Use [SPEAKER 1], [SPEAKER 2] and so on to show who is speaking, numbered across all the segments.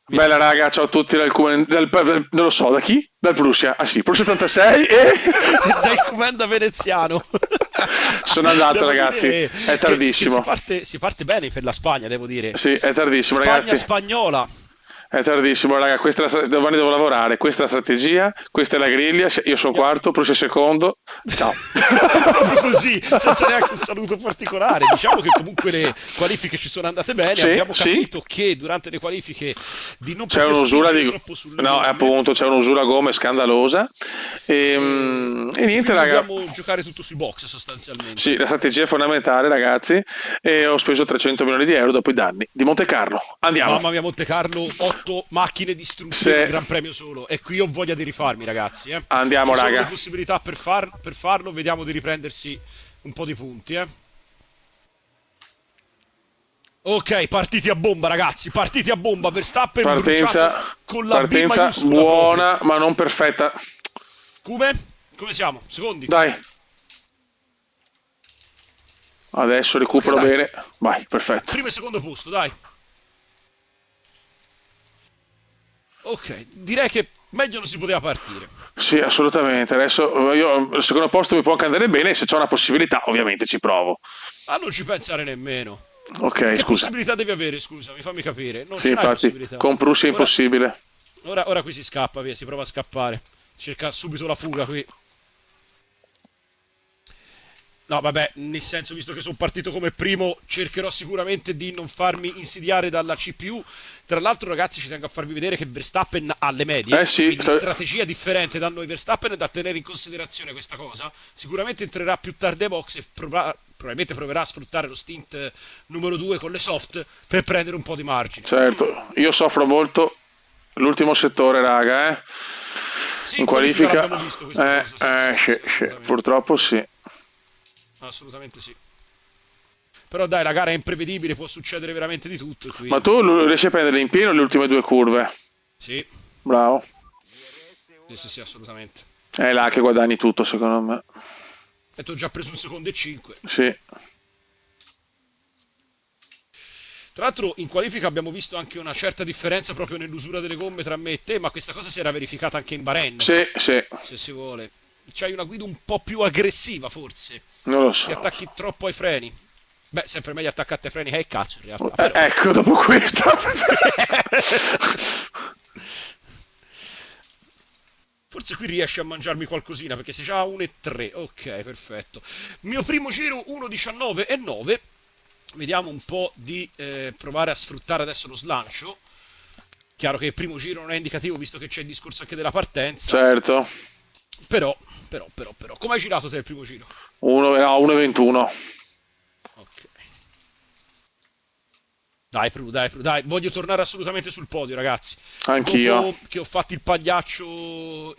[SPEAKER 1] Bella raga, ciao a tutti non lo so, da chi? Dal Prussia. Ah sì, Prussia 86 e...
[SPEAKER 2] Dal comanda veneziano.
[SPEAKER 1] Sono andato
[SPEAKER 2] Devo
[SPEAKER 1] ragazzi,
[SPEAKER 2] dire
[SPEAKER 1] è
[SPEAKER 2] che
[SPEAKER 1] tardissimo.
[SPEAKER 2] si parte bene per la Spagna, devo dire.
[SPEAKER 1] Sì, è tardissimo
[SPEAKER 2] Spagna
[SPEAKER 1] ragazzi.
[SPEAKER 2] spagnola.
[SPEAKER 1] È tardissimo raga, domani devo lavorare, questa è la strategia, questa è la griglia, io sono
[SPEAKER 2] Andiamo-
[SPEAKER 1] quarto, Prussia secondo. Ciao.
[SPEAKER 2] Proprio così, senza neanche un saluto particolare. Diciamo che comunque le qualifiche ci sono andate bene.
[SPEAKER 1] Sì,
[SPEAKER 2] Abbiamo
[SPEAKER 1] sì,
[SPEAKER 2] capito che durante le qualifiche di non
[SPEAKER 1] c'è
[SPEAKER 2] poter
[SPEAKER 1] un'usura
[SPEAKER 2] spingere
[SPEAKER 1] di...
[SPEAKER 2] troppo sulle
[SPEAKER 1] No,
[SPEAKER 2] gomme.
[SPEAKER 1] appunto, c'è un'usura gomme scandalosa. E
[SPEAKER 2] E
[SPEAKER 1] niente
[SPEAKER 2] quindi
[SPEAKER 1] raga.
[SPEAKER 2] dobbiamo giocare tutto sui box
[SPEAKER 1] Sì,
[SPEAKER 2] sostanzialmente.
[SPEAKER 1] la strategia è fondamentale, ragazzi, e ho speso 300 milioni di euro dopo i danni di Monte Carlo. Andiamo.
[SPEAKER 2] Mamma mia, Monte Carlo, 8 macchine distrutte in un
[SPEAKER 1] Se...
[SPEAKER 2] gran premio solo. E qui ho voglia di rifarmi, ragazzi.
[SPEAKER 1] Andiamo,
[SPEAKER 2] Ci sono le
[SPEAKER 1] raga.
[SPEAKER 2] possibilità per farlo, vediamo di riprendersi un po' di punti. Ok, partiti a bomba, ragazzi, partiti a bomba. Verstappen bruciato
[SPEAKER 1] Partenza,
[SPEAKER 2] con la B
[SPEAKER 1] partenza
[SPEAKER 2] maiuscola proprio.
[SPEAKER 1] buona, ma non perfetta.
[SPEAKER 2] Come? Come siamo? Secondi?
[SPEAKER 1] Dai, adesso
[SPEAKER 2] Ok,
[SPEAKER 1] recupero
[SPEAKER 2] dai.
[SPEAKER 1] bene. Vai, perfetto.
[SPEAKER 2] Primo e secondo posto, dai. Ok, direi che meglio non si poteva partire.
[SPEAKER 1] Sì, assolutamente. Adesso io al secondo posto mi può anche andare bene, se c'è una possibilità, ovviamente ci provo.
[SPEAKER 2] A non ci pensare nemmeno.
[SPEAKER 1] Ok,
[SPEAKER 2] Che
[SPEAKER 1] scusa.
[SPEAKER 2] possibilità devi avere, scusami, fammi capire. Non
[SPEAKER 1] Sì,
[SPEAKER 2] ce n'hai
[SPEAKER 1] infatti,
[SPEAKER 2] possibilità.
[SPEAKER 1] con Prussia è
[SPEAKER 2] Ora,
[SPEAKER 1] impossibile.
[SPEAKER 2] ora qui si scappa, via, si prova a scappare. Cerca subito la fuga qui. No, vabbè, nel senso, visto che sono partito come primo, cercherò sicuramente di non farmi insidiare dalla CPU. Tra l'altro, ragazzi, ci tengo a farvi vedere che Verstappen ha le medie,
[SPEAKER 1] Eh sì,
[SPEAKER 2] quindi strategia differente da noi. Verstappen è da tenere in considerazione questa cosa. Sicuramente entrerà più tardi ai box e probabilmente proverà a sfruttare lo stint numero 2 con le soft per prendere un po' di margine.
[SPEAKER 1] certo, io soffro molto l'ultimo settore, raga, eh.
[SPEAKER 2] Sì,
[SPEAKER 1] In
[SPEAKER 2] in qualifica
[SPEAKER 1] qualifica,
[SPEAKER 2] l'abbiamo visto questa cosa, sì, sì, sì,
[SPEAKER 1] sì,
[SPEAKER 2] sì,
[SPEAKER 1] sì,
[SPEAKER 2] assolutamente.
[SPEAKER 1] purtroppo sì.
[SPEAKER 2] Assolutamente sì. Però dai, la gara è imprevedibile, può succedere veramente di tutto e
[SPEAKER 1] Ma
[SPEAKER 2] quindi...
[SPEAKER 1] tu riesci a prendere in pieno le ultime due curve?
[SPEAKER 2] Sì,
[SPEAKER 1] Bravo.
[SPEAKER 2] sì, sì, sì, assolutamente.
[SPEAKER 1] È là che guadagni tutto, secondo me.
[SPEAKER 2] E ti ho già preso un secondo e 5.
[SPEAKER 1] Sì,
[SPEAKER 2] Tra l'altro in qualifica abbiamo visto anche una certa differenza proprio nell'usura delle gomme tra me e te, ma questa cosa si era verificata anche in Bahrain,
[SPEAKER 1] sì, sì,
[SPEAKER 2] se si vuole. C'hai una guida un po' più aggressiva, forse.
[SPEAKER 1] non lo
[SPEAKER 2] Ti
[SPEAKER 1] so.
[SPEAKER 2] attacchi troppo ai freni. Beh, sempre meglio attaccate ai freni che ai cazzo in realtà, però.
[SPEAKER 1] Ecco, dopo questa.
[SPEAKER 2] Forse qui riesci a mangiarmi qualcosina perché sei già a 1 e 3. Ok, perfetto. Mio primo giro 1,19 e 9. Vediamo un po' di provare a sfruttare adesso lo slancio. Chiaro che il primo giro non è indicativo visto che c'è il discorso anche della partenza.
[SPEAKER 1] Certo.
[SPEAKER 2] Però, però. Come hai girato te il primo giro?
[SPEAKER 1] No, 1,21.
[SPEAKER 2] Ok. Dai, dai. Voglio tornare assolutamente sul podio, ragazzi.
[SPEAKER 1] Anch'io.
[SPEAKER 2] Dopo che ho fatto il pagliaccio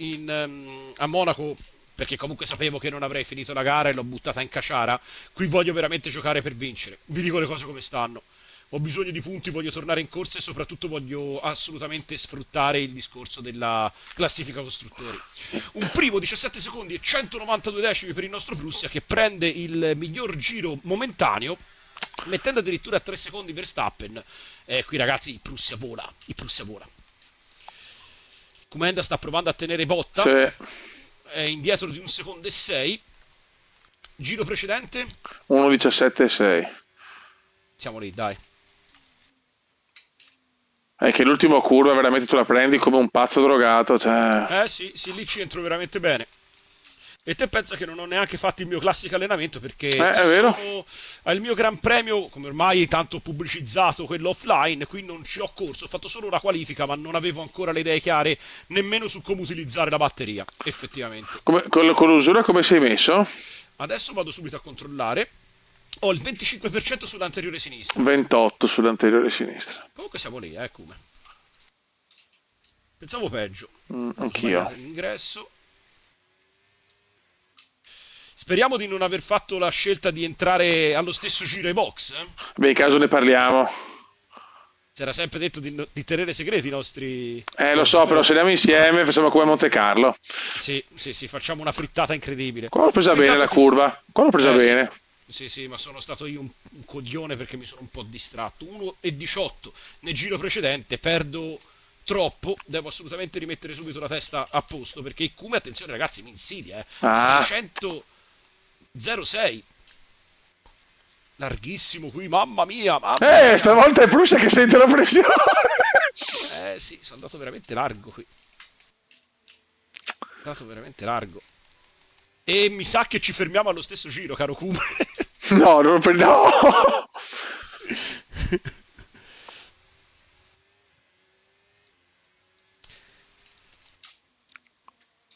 [SPEAKER 2] a Monaco, perché comunque sapevo che non avrei finito la gara e l'ho buttata in caciara, qui voglio veramente giocare per vincere. Vi dico le cose come stanno. Ho bisogno di punti, voglio tornare in corsa e soprattutto voglio assolutamente sfruttare il discorso della classifica costruttori. Un primo 17 secondi e 192 decimi per il nostro Prussia che prende il miglior giro momentaneo mettendo addirittura a 3 secondi Verstappen. Qui ragazzi il Prussia vola. Comenda sta provando a tenere botta,
[SPEAKER 1] Sì.
[SPEAKER 2] è indietro di 1 secondo e 6. Giro precedente,
[SPEAKER 1] 1,17,6.
[SPEAKER 2] siamo lì, dai.
[SPEAKER 1] È che l'ultima curva veramente tu la prendi come un pazzo drogato, cioè...
[SPEAKER 2] Sì, sì, lì ci entro veramente bene. E te pensa che non ho neanche fatto il mio classico allenamento perché
[SPEAKER 1] È vero?
[SPEAKER 2] sono al mio Gran Premio, come ormai tanto pubblicizzato, quello offline, qui non ci ho corso, ho fatto solo una qualifica, ma non avevo ancora le idee chiare nemmeno su come utilizzare la batteria, effettivamente.
[SPEAKER 1] Con l'usura come sei messo?
[SPEAKER 2] Adesso vado subito a controllare. Ho il 25% sull'anteriore sinistra.
[SPEAKER 1] 28 sull'anteriore sinistra.
[SPEAKER 2] Comunque siamo lì, come. Pensavo peggio. Ho
[SPEAKER 1] Anch'io.
[SPEAKER 2] sbagliato l'ingresso. Speriamo di non aver fatto la scelta di entrare allo stesso giro ai box.
[SPEAKER 1] Beh, in caso ne parliamo.
[SPEAKER 2] Si era sempre detto di tenere segreti i nostri
[SPEAKER 1] Lo
[SPEAKER 2] viaggi,
[SPEAKER 1] so, però
[SPEAKER 2] però
[SPEAKER 1] se andiamo insieme facciamo come a Monte Carlo.
[SPEAKER 2] sì, sì, sì, facciamo una frittata incredibile.
[SPEAKER 1] Qua l'ho presa
[SPEAKER 2] Tu
[SPEAKER 1] bene
[SPEAKER 2] intanto
[SPEAKER 1] la curva. Qua l'ho presa
[SPEAKER 2] Sì,
[SPEAKER 1] bene.
[SPEAKER 2] sì, sì, ma sono stato io un coglione perché mi sono un po' distratto. 1 e 18 nel giro precedente, perdo troppo, devo assolutamente rimettere subito la testa a posto, perché il Kume, attenzione ragazzi, mi insidia,
[SPEAKER 1] Ah,
[SPEAKER 2] 606, larghissimo qui, mamma mia.
[SPEAKER 1] stavolta è Prussia che sente la pressione.
[SPEAKER 2] Eh sì, sono andato veramente largo qui, andato veramente largo. E mi sa che ci fermiamo allo stesso giro, caro Kume.
[SPEAKER 1] No, non per... No!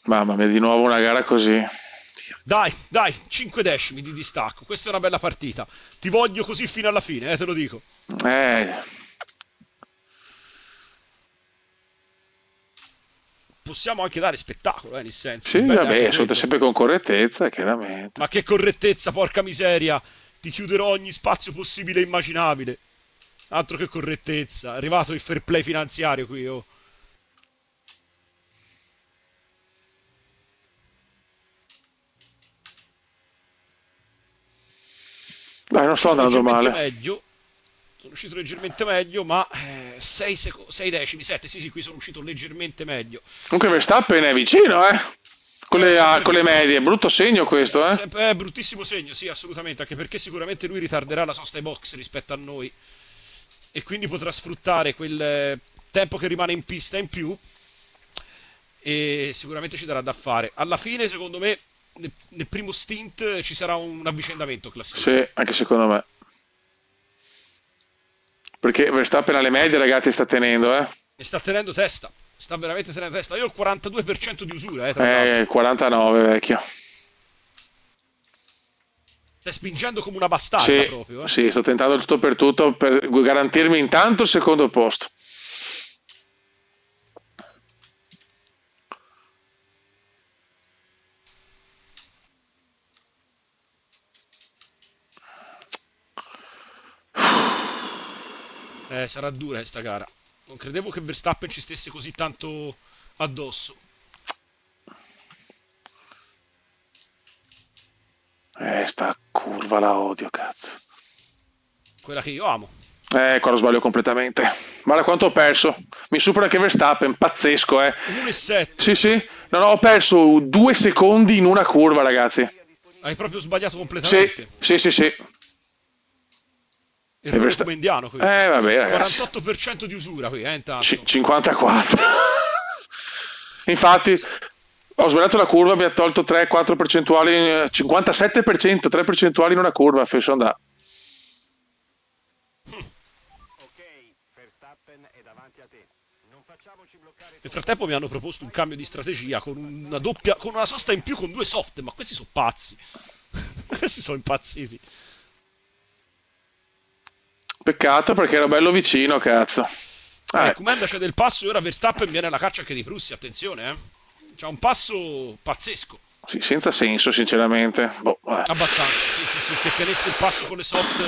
[SPEAKER 1] Mamma mia, di nuovo una gara così.
[SPEAKER 2] Dai, 5 decimi di distacco, questa è una bella partita. Ti voglio così fino alla fine, te lo dico.
[SPEAKER 1] Eh,
[SPEAKER 2] Possiamo anche dare spettacolo, nel senso, il
[SPEAKER 1] sì,
[SPEAKER 2] bello è anche
[SPEAKER 1] vabbè, sotto
[SPEAKER 2] quello.
[SPEAKER 1] sempre con correttezza, chiaramente.
[SPEAKER 2] Ma che correttezza, porca miseria! Ti chiuderò ogni spazio possibile e immaginabile. Altro che correttezza, è arrivato il fair play finanziario qui, oh.
[SPEAKER 1] Dai, non sto
[SPEAKER 2] Uscito
[SPEAKER 1] andando
[SPEAKER 2] leggermente
[SPEAKER 1] male.
[SPEAKER 2] meglio. Sono uscito leggermente meglio, ma 6 decimi, 7, sì, sì, qui sono uscito leggermente meglio.
[SPEAKER 1] Comunque Verstappen è vicino, eh.
[SPEAKER 2] Sempre
[SPEAKER 1] Con le
[SPEAKER 2] vicino.
[SPEAKER 1] medie, brutto segno questo, eh.
[SPEAKER 2] Sempre, bruttissimo segno, sì, assolutamente, anche perché sicuramente lui ritarderà la sosta ai box rispetto a noi e quindi potrà sfruttare quel tempo che rimane in pista in più e sicuramente ci darà da fare. Alla fine, secondo me, nel primo stint ci sarà un avvicendamento in classifica.
[SPEAKER 1] Sì, anche secondo me. Perché Verstappen alle medie, ragazzi, sta tenendo, eh.
[SPEAKER 2] E sta tenendo testa, sta veramente tenendo testa. Io ho il 42% di usura, tra l'altro.
[SPEAKER 1] 49, vecchio.
[SPEAKER 2] Stai spingendo come una bastarda
[SPEAKER 1] Sì,
[SPEAKER 2] proprio, eh.
[SPEAKER 1] sì, sto tentando tutto per garantirmi intanto il secondo posto.
[SPEAKER 2] Sarà dura questa gara. Non credevo che Verstappen ci stesse così tanto addosso.
[SPEAKER 1] Sta curva la odio, cazzo.
[SPEAKER 2] Quella che io amo.
[SPEAKER 1] Qua lo sbaglio completamente. Guarda quanto ho perso. Mi supera anche Verstappen, pazzesco, eh.
[SPEAKER 2] 1,7.
[SPEAKER 1] Sì, sì. No, no, ho perso 2 secondi in una curva, ragazzi.
[SPEAKER 2] Hai proprio sbagliato
[SPEAKER 1] Sì,
[SPEAKER 2] completamente.
[SPEAKER 1] sì, sì, sì. E
[SPEAKER 2] Errore comendiano qui.
[SPEAKER 1] Vabbè, ragazzi.
[SPEAKER 2] 48% di usura qui, intanto.
[SPEAKER 1] 54. Infatti, ho sbagliato la curva, mi ha tolto 3-4 percentuali, 57%, 3 percentuali in una curva, sono andato.
[SPEAKER 2] Nel frattempo mi hanno proposto un cambio di strategia con una doppia, con una sosta in più con due soft, ma questi sono pazzi. Questi sono impazziti.
[SPEAKER 1] Peccato perché ero bello vicino, cazzo.
[SPEAKER 2] Comanda c'è del passo e ora Verstappen viene alla caccia anche di Prussia, attenzione, eh. C'ha un passo pazzesco.
[SPEAKER 1] Sì, senza senso, sinceramente. Boh,
[SPEAKER 2] Abbastanza, sì, sì, sì, che tenesse il passo con le soft,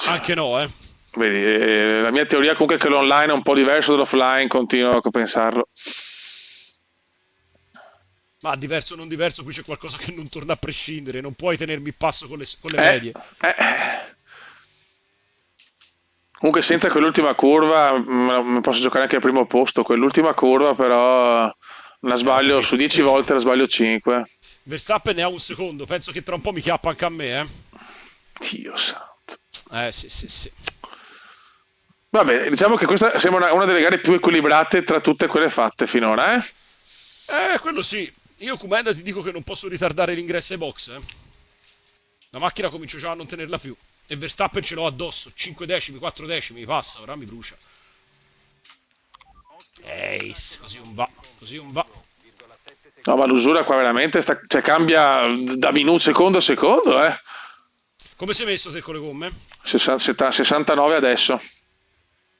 [SPEAKER 2] anche no, eh.
[SPEAKER 1] vedi, la mia teoria comunque è che l'online è un po' diverso dall'offline, continuo a pensarlo.
[SPEAKER 2] Ma diverso o non diverso, qui c'è qualcosa che non torna a prescindere, non puoi tenermi il passo con le
[SPEAKER 1] Eh,
[SPEAKER 2] medie.
[SPEAKER 1] eh. Comunque senza quell'ultima curva posso giocare anche al primo posto. Quell'ultima curva però la
[SPEAKER 2] Ho
[SPEAKER 1] sbaglio su
[SPEAKER 2] capito.
[SPEAKER 1] 10 volte, la sbaglio 5.
[SPEAKER 2] Verstappen ne ha un secondo, penso che tra un po' mi chiappa anche a me, eh.
[SPEAKER 1] Dio santo.
[SPEAKER 2] Sì, sì, sì.
[SPEAKER 1] Vabbè, diciamo che questa sembra una delle gare più equilibrate tra tutte quelle fatte finora, eh?
[SPEAKER 2] Quello sì. Io Comenda ti dico che non posso ritardare l'ingresso ai box, eh. La macchina comincio già a non tenerla più. E Verstappen ce l'ho addosso. 5 decimi, 4 decimi, mi passa, ora mi brucia. Così non va, così non va.
[SPEAKER 1] No, ma l'usura qua veramente cioè, cambia da minuto, secondo a secondo, eh?
[SPEAKER 2] Come sei messo te con le gomme?
[SPEAKER 1] 69 adesso.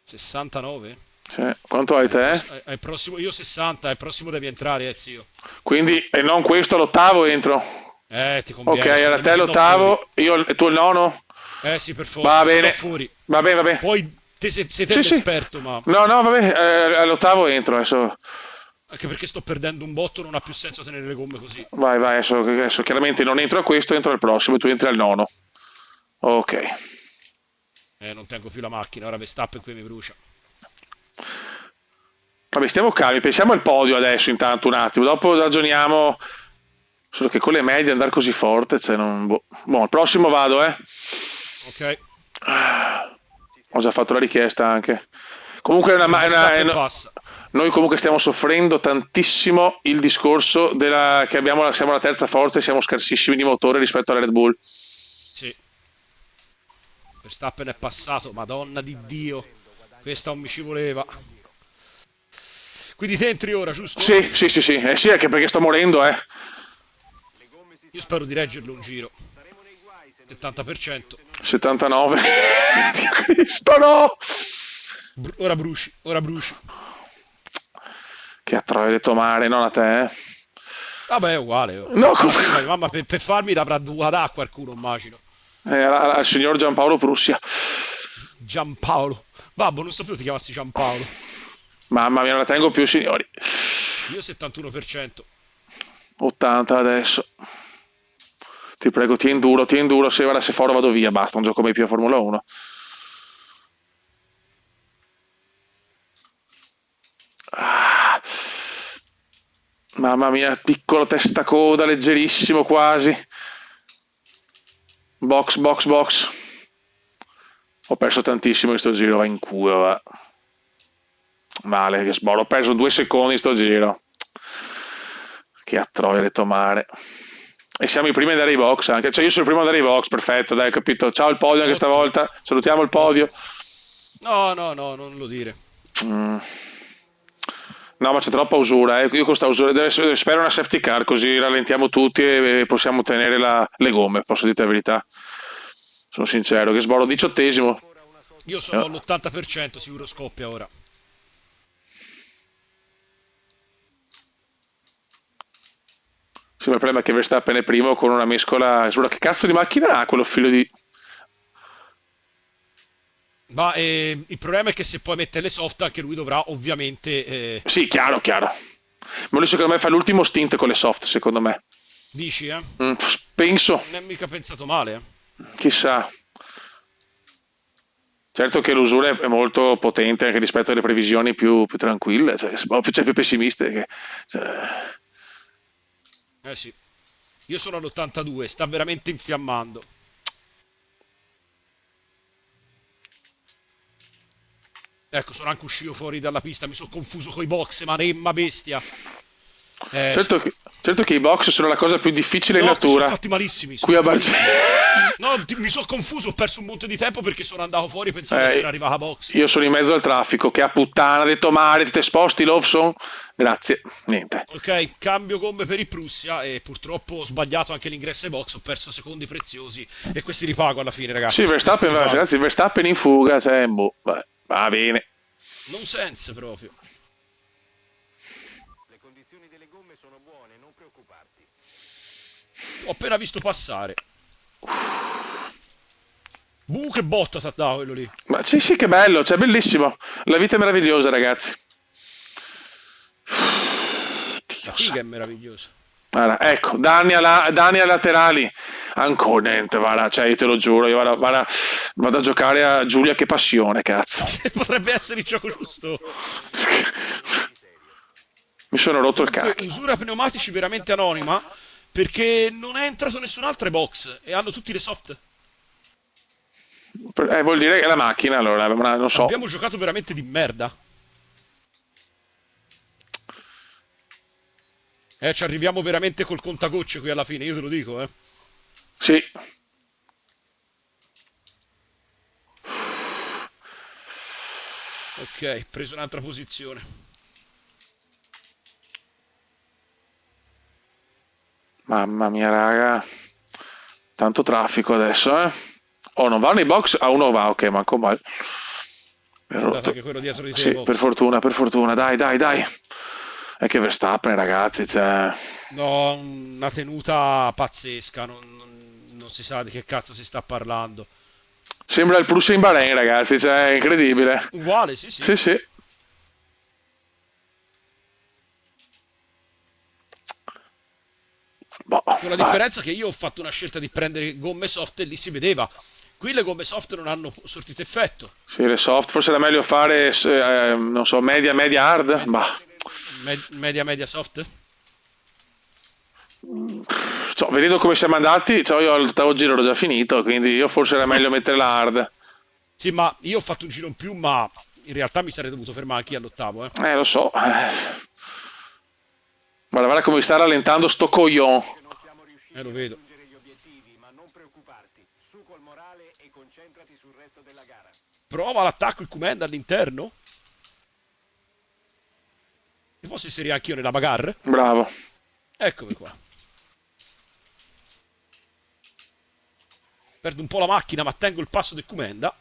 [SPEAKER 2] 69?
[SPEAKER 1] Sì. Quanto hai te?
[SPEAKER 2] Al prossimo, io 60, al prossimo devi entrare, zio.
[SPEAKER 1] Quindi, e non questo, all'ottavo entro.
[SPEAKER 2] Ti
[SPEAKER 1] Ok,
[SPEAKER 2] conviene,
[SPEAKER 1] era
[SPEAKER 2] secondo me
[SPEAKER 1] te
[SPEAKER 2] se no fuori.
[SPEAKER 1] l'ottavo, io e tu il nono?
[SPEAKER 2] Sì, per
[SPEAKER 1] Va
[SPEAKER 2] forza, se no
[SPEAKER 1] bene,
[SPEAKER 2] fuori.
[SPEAKER 1] va bene, va bene.
[SPEAKER 2] Poi sei te
[SPEAKER 1] Sì, sì.
[SPEAKER 2] l'esperto, ma
[SPEAKER 1] No, no, vabbè, all'ottavo entro adesso.
[SPEAKER 2] anche perché sto perdendo un botto, non ha più senso tenere le gomme così.
[SPEAKER 1] Vai, vai, adesso chiaramente non entro a questo, entro al prossimo e tu entri al nono. Ok.
[SPEAKER 2] Non tengo più la macchina, ora Verstappen qui mi brucia.
[SPEAKER 1] Vabbè, stiamo calmi, pensiamo al podio adesso intanto un attimo, dopo ragioniamo, solo che con le medie andare così forte, cioè non... boh. Boh, al prossimo vado, eh.
[SPEAKER 2] Ok.
[SPEAKER 1] Ho già fatto la richiesta anche. Comunque è una,
[SPEAKER 2] Verstappen passa.
[SPEAKER 1] noi comunque stiamo soffrendo tantissimo il discorso che abbiamo, siamo la terza forza e siamo scarsissimi di motore rispetto alla Red Bull.
[SPEAKER 2] Sì. Verstappen è passato, madonna di Dio. Questa non mi ci voleva. Quindi te entri ora, giusto?
[SPEAKER 1] Sì, sì, sì, sì, sì, anche perché sto morendo, eh.
[SPEAKER 2] Io spero di reggerlo un giro. 70%.
[SPEAKER 1] 79. Dio Cristo, no!
[SPEAKER 2] Ora bruci, ora bruci.
[SPEAKER 1] Che a troia detto mare, non a te, eh.
[SPEAKER 2] Vabbè, è uguale. Oh.
[SPEAKER 1] No,
[SPEAKER 2] Alla fine, mamma, per farmi l'avrà dovuta da qualcuno, immagino.
[SPEAKER 1] al signor Giampaolo Prussia.
[SPEAKER 2] Giampaolo. Babbo, non sapevo ti chiamassi Giampaolo.
[SPEAKER 1] Mamma mia, non la tengo più, signori.
[SPEAKER 2] Io 71%.
[SPEAKER 1] 80 adesso. Ti prego, tieni duro, se vada se foro vado via, basta, non gioco mai più a Formula 1. Ah. Mamma mia, piccolo testa coda, leggerissimo quasi. Box, box, box. Ho perso tantissimo in sto giro, va in culo, va. Male, che sboro, ho perso 2 secondi in sto giro. Che a troia detto mare. E siamo i primi ad andare ai box anche. Cioè io sono il primo ad andare ai box, perfetto, dai, capito. Ciao il podio anche
[SPEAKER 2] Ottimo.
[SPEAKER 1] stavolta. Salutiamo il podio.
[SPEAKER 2] No, no, no, non lo dire.
[SPEAKER 1] Mm. No, ma c'è troppa usura, io con questa usura spero una safety car così rallentiamo tutti e possiamo tenere le gomme, posso dire la verità. Sono sincero, che sboro 18esimo.
[SPEAKER 2] Io sono all'80%, sicuro scoppia ora.
[SPEAKER 1] Sì, ma il problema è che Verstappen è primo con una mescola. Che cazzo di macchina ha quello figlio di.
[SPEAKER 2] Ma il problema è che se poi mette le soft anche lui dovrà ovviamente...
[SPEAKER 1] Sì, chiaro, chiaro. Ma lui secondo me fa l'ultimo stint con le soft, secondo me.
[SPEAKER 2] Dici, eh?
[SPEAKER 1] Mm, penso,
[SPEAKER 2] Non è mica pensato male, eh?
[SPEAKER 1] chissà. Certo che l'usura è molto potente anche rispetto alle previsioni più tranquille, cioè più pessimiste.
[SPEAKER 2] Eh sì. Io sono all'82, sta veramente infiammando. Ecco, sono anche uscito fuori dalla pista, mi sono confuso coi box, ma remma bestia. Sì.
[SPEAKER 1] Certo che i box sono la cosa più difficile in
[SPEAKER 2] No, che sono
[SPEAKER 1] natura.
[SPEAKER 2] fatti malissimi, sono
[SPEAKER 1] Qui a
[SPEAKER 2] fatti
[SPEAKER 1] Barcellona.
[SPEAKER 2] malissimi. No, mi sono confuso, ho perso un monte di tempo perché sono andato fuori e pensavo di essere
[SPEAKER 1] Eh,
[SPEAKER 2] arrivato a box.
[SPEAKER 1] io sono in mezzo al traffico, che a puttana, ha detto mare, ti sposti Lawson? Grazie, niente.
[SPEAKER 2] Ok, cambio gomme per il Prussia e purtroppo ho sbagliato anche l'ingresso ai box, ho perso secondi preziosi e questi li pago alla fine,
[SPEAKER 1] Sì,
[SPEAKER 2] ragazzi. Questi
[SPEAKER 1] Verstappen,
[SPEAKER 2] li pago.
[SPEAKER 1] ragazzi, Verstappen in fuga, cioè, boh, va bene.
[SPEAKER 2] Non sense proprio. Ho appena visto passare. Che botta t'ha dato quello lì.
[SPEAKER 1] Ma sì, sì, che bello, cioè, bellissimo. La vita è meravigliosa, ragazzi.
[SPEAKER 2] La
[SPEAKER 1] Dio
[SPEAKER 2] figa
[SPEAKER 1] sa.
[SPEAKER 2] è meravigliosa.
[SPEAKER 1] Guarda, ecco, danni ai laterali. Ancora niente, guarda, cioè, io te lo giuro, io vado a giocare a Giulia, che passione, cazzo.
[SPEAKER 2] Potrebbe essere il gioco giusto.
[SPEAKER 1] Mi sono rotto il
[SPEAKER 2] Comunque,
[SPEAKER 1] cacchio.
[SPEAKER 2] usura pneumatici veramente anonima perché non è entrato nessun altro ai box e hanno tutti le soft.
[SPEAKER 1] Vuol dire che è la macchina, allora, non so.
[SPEAKER 2] Abbiamo giocato veramente di merda. Ci arriviamo veramente col contagocce qui alla fine, io te lo dico, eh.
[SPEAKER 1] Sì.
[SPEAKER 2] Ok, preso un'altra posizione.
[SPEAKER 1] Mamma mia, raga. Tanto traffico adesso, eh. Oh, non va nei box? Ah, uno va, ok, manco male.
[SPEAKER 2] È andato anche quello dietro di te ai
[SPEAKER 1] Sì,
[SPEAKER 2] box.
[SPEAKER 1] per fortuna, dai, dai, dai. È che Verstappen, ragazzi, cioè.
[SPEAKER 2] No, una tenuta pazzesca, non si sa di che cazzo si sta parlando.
[SPEAKER 1] Sembra il Prussia in Bahrain, ragazzi, cioè, è incredibile.
[SPEAKER 2] Uguale, sì, sì.
[SPEAKER 1] Sì, sì. Boh,
[SPEAKER 2] Con la
[SPEAKER 1] vai.
[SPEAKER 2] differenza che io ho fatto una scelta di prendere gomme soft e lì si vedeva Qui le gomme soft non hanno sortito effetto.
[SPEAKER 1] Sì, le soft, forse era meglio fare, non so, media, media hard?
[SPEAKER 2] Med-
[SPEAKER 1] Bah,
[SPEAKER 2] media media soft?
[SPEAKER 1] cioè, vedendo come siamo andati, cioè, io all'ottavo giro l'ho già finito, quindi io forse era meglio mettere la hard.
[SPEAKER 2] Sì, ma io ho fatto un giro in più, ma in realtà mi sarei dovuto fermare anche io all'ottavo, eh.
[SPEAKER 1] Lo so. Guarda, guarda come sta rallentando sto coglion.
[SPEAKER 2] Lo vedo. Prova l'attacco il Comenda all'interno. E posso inserire anch'io nella bagarre?
[SPEAKER 1] Bravo.
[SPEAKER 2] Eccomi qua. Perdo un po' la macchina, ma tengo il passo del Comenda.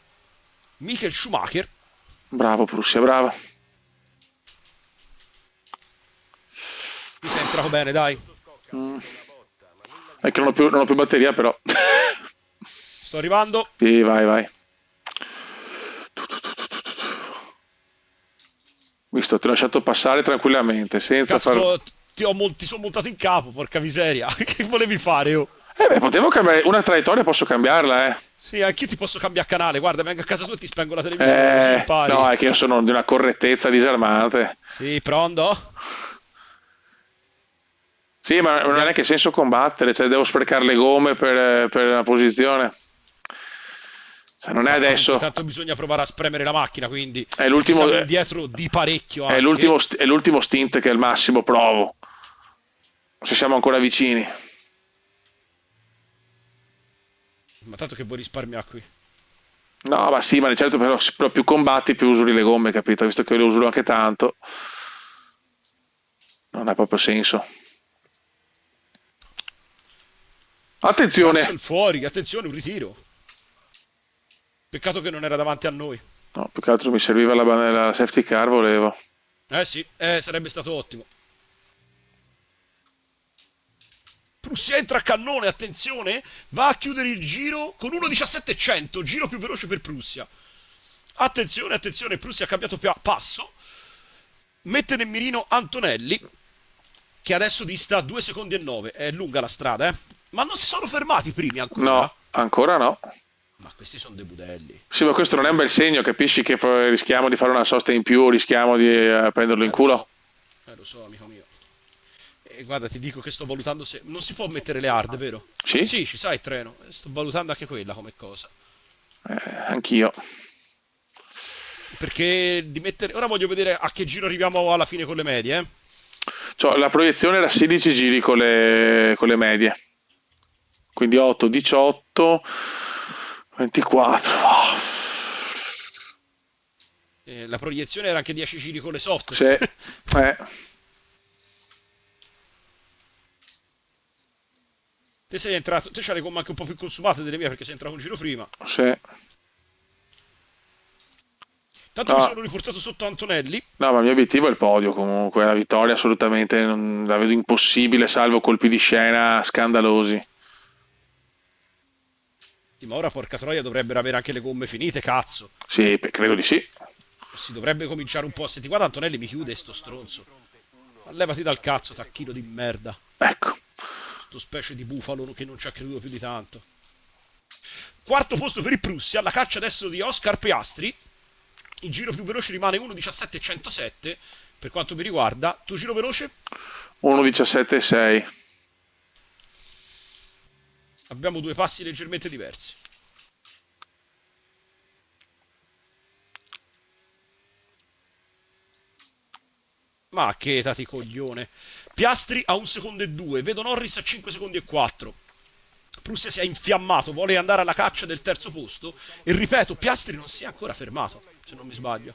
[SPEAKER 2] Michael Schumacher.
[SPEAKER 1] Bravo, Prussia, bravo.
[SPEAKER 2] Mi sei entrato bene, dai.
[SPEAKER 1] Mm. È che non ho più batteria, però.
[SPEAKER 2] Sto arrivando.
[SPEAKER 1] Sì, vai, vai. Visto, ti ho lasciato passare tranquillamente, senza far...
[SPEAKER 2] Cazzo, ti sono montato in capo, porca miseria. Che volevi fare io?
[SPEAKER 1] Beh, potevo cambiare... Una traiettoria posso cambiarla, eh.
[SPEAKER 2] Sì, anch'io ti posso cambiare canale. Guarda, vengo a casa tua e ti spengo la televisione, così impari.
[SPEAKER 1] No, è che io sono di una correttezza disarmante.
[SPEAKER 2] Sì, pronto?
[SPEAKER 1] Sì, ma non ha
[SPEAKER 2] Andiamo.
[SPEAKER 1] neanche senso combattere, cioè devo sprecare le gomme per la posizione. Cioè, non è
[SPEAKER 2] Ma comunque
[SPEAKER 1] adesso.
[SPEAKER 2] tanto bisogna provare a spremere la macchina, quindi.
[SPEAKER 1] È
[SPEAKER 2] Perché
[SPEAKER 1] l'ultimo...
[SPEAKER 2] siamo indietro di parecchio
[SPEAKER 1] È
[SPEAKER 2] anche.
[SPEAKER 1] è l'ultimo stint che è il massimo, provo. Se siamo ancora vicini.
[SPEAKER 2] Ma tanto che vuoi risparmiare qui.
[SPEAKER 1] No, ma sì, ma di certo però più combatti più usuri le gomme, capito? Visto che io le usuro anche tanto. Non ha proprio senso. Attenzione!
[SPEAKER 2] Russell fuori, attenzione, un ritiro. Peccato che non era davanti a noi.
[SPEAKER 1] No, più che altro mi serviva la safety car, volevo.
[SPEAKER 2] Eh sì, sarebbe stato ottimo. Prussia entra a cannone, attenzione, va a chiudere il giro con 1.1700, giro più veloce per Prussia. Attenzione, attenzione, Prussia ha cambiato passo, mette nel mirino Antonelli, che adesso dista 2 secondi e 9, è lunga la strada, eh. Ma non si sono fermati i primi ancora?
[SPEAKER 1] No, ancora no.
[SPEAKER 2] Ma questi sono dei budelli.
[SPEAKER 1] Sì, ma questo non è un bel segno, capisci che poi rischiamo di fare una sosta in più, rischiamo di prenderlo in culo.
[SPEAKER 2] Lo so, amico mio. E guarda, ti dico che sto valutando se... Non si può mettere le hard, vero?
[SPEAKER 1] Sì?
[SPEAKER 2] Sì, ci sa il treno. Sto valutando anche quella come cosa.
[SPEAKER 1] Anch'io.
[SPEAKER 2] Perché di mettere... Ora voglio vedere a che giro arriviamo alla fine con le medie, eh.
[SPEAKER 1] Cioè, la proiezione era 16 giri con le medie. Quindi 8, 18, 24.
[SPEAKER 2] La proiezione era anche 10 giri con le soft.
[SPEAKER 1] Sì,
[SPEAKER 2] Te sei entrato... Te c'hai le gomme anche un po' più consumate delle mie perché sei entrato un giro prima.
[SPEAKER 1] sì.
[SPEAKER 2] Tanto mi
[SPEAKER 1] No,
[SPEAKER 2] sono riportato sotto Antonelli.
[SPEAKER 1] no, ma il mio obiettivo è il podio comunque, la vittoria assolutamente non la vedo impossibile, salvo colpi di scena scandalosi.
[SPEAKER 2] Sì, ma ora porca troia dovrebbero avere anche le gomme finite, cazzo.
[SPEAKER 1] Sì, credo di sì.
[SPEAKER 2] Si dovrebbe cominciare un po' a... Se ti guarda Antonelli mi chiude sto stronzo. Ma levati dal cazzo, tacchino di merda.
[SPEAKER 1] Ecco.
[SPEAKER 2] Sto specie di bufalo che non ci ha creduto più di tanto. Quarto posto per il Prussia, alla caccia adesso di Oscar Piastri. Il giro più veloce rimane 1.17.107 per quanto mi riguarda. Tuo giro veloce?
[SPEAKER 1] 1.17.6.
[SPEAKER 2] Abbiamo due passi leggermente diversi. Ma che tati coglione. Piastri a 1 secondo e 2. Vedo Norris a 5 secondi e 4. Prussia si è infiammato, vuole andare alla caccia del terzo posto. E ripeto, Piastri non si è ancora fermato, se non mi sbaglio.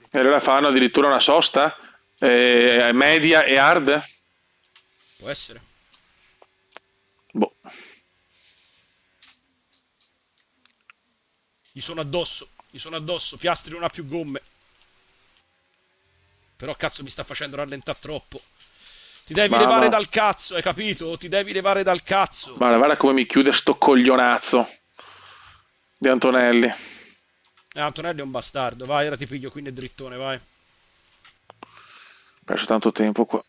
[SPEAKER 1] E allora fanno addirittura una sosta? Media e hard?
[SPEAKER 2] Può essere.
[SPEAKER 1] Boh.
[SPEAKER 2] Gli sono addosso. Piastri non ha più gomme. Però cazzo mi sta facendo rallentare troppo. Ti devi levare
[SPEAKER 1] Mamma.
[SPEAKER 2] dal cazzo, hai capito? Ti devi levare dal cazzo.
[SPEAKER 1] Guarda come mi chiude sto coglionazzo di Antonelli.
[SPEAKER 2] Antonelli è un bastardo. Vai, ora ti piglio qui nel drittone, vai.
[SPEAKER 1] Ho perso tanto tempo qua.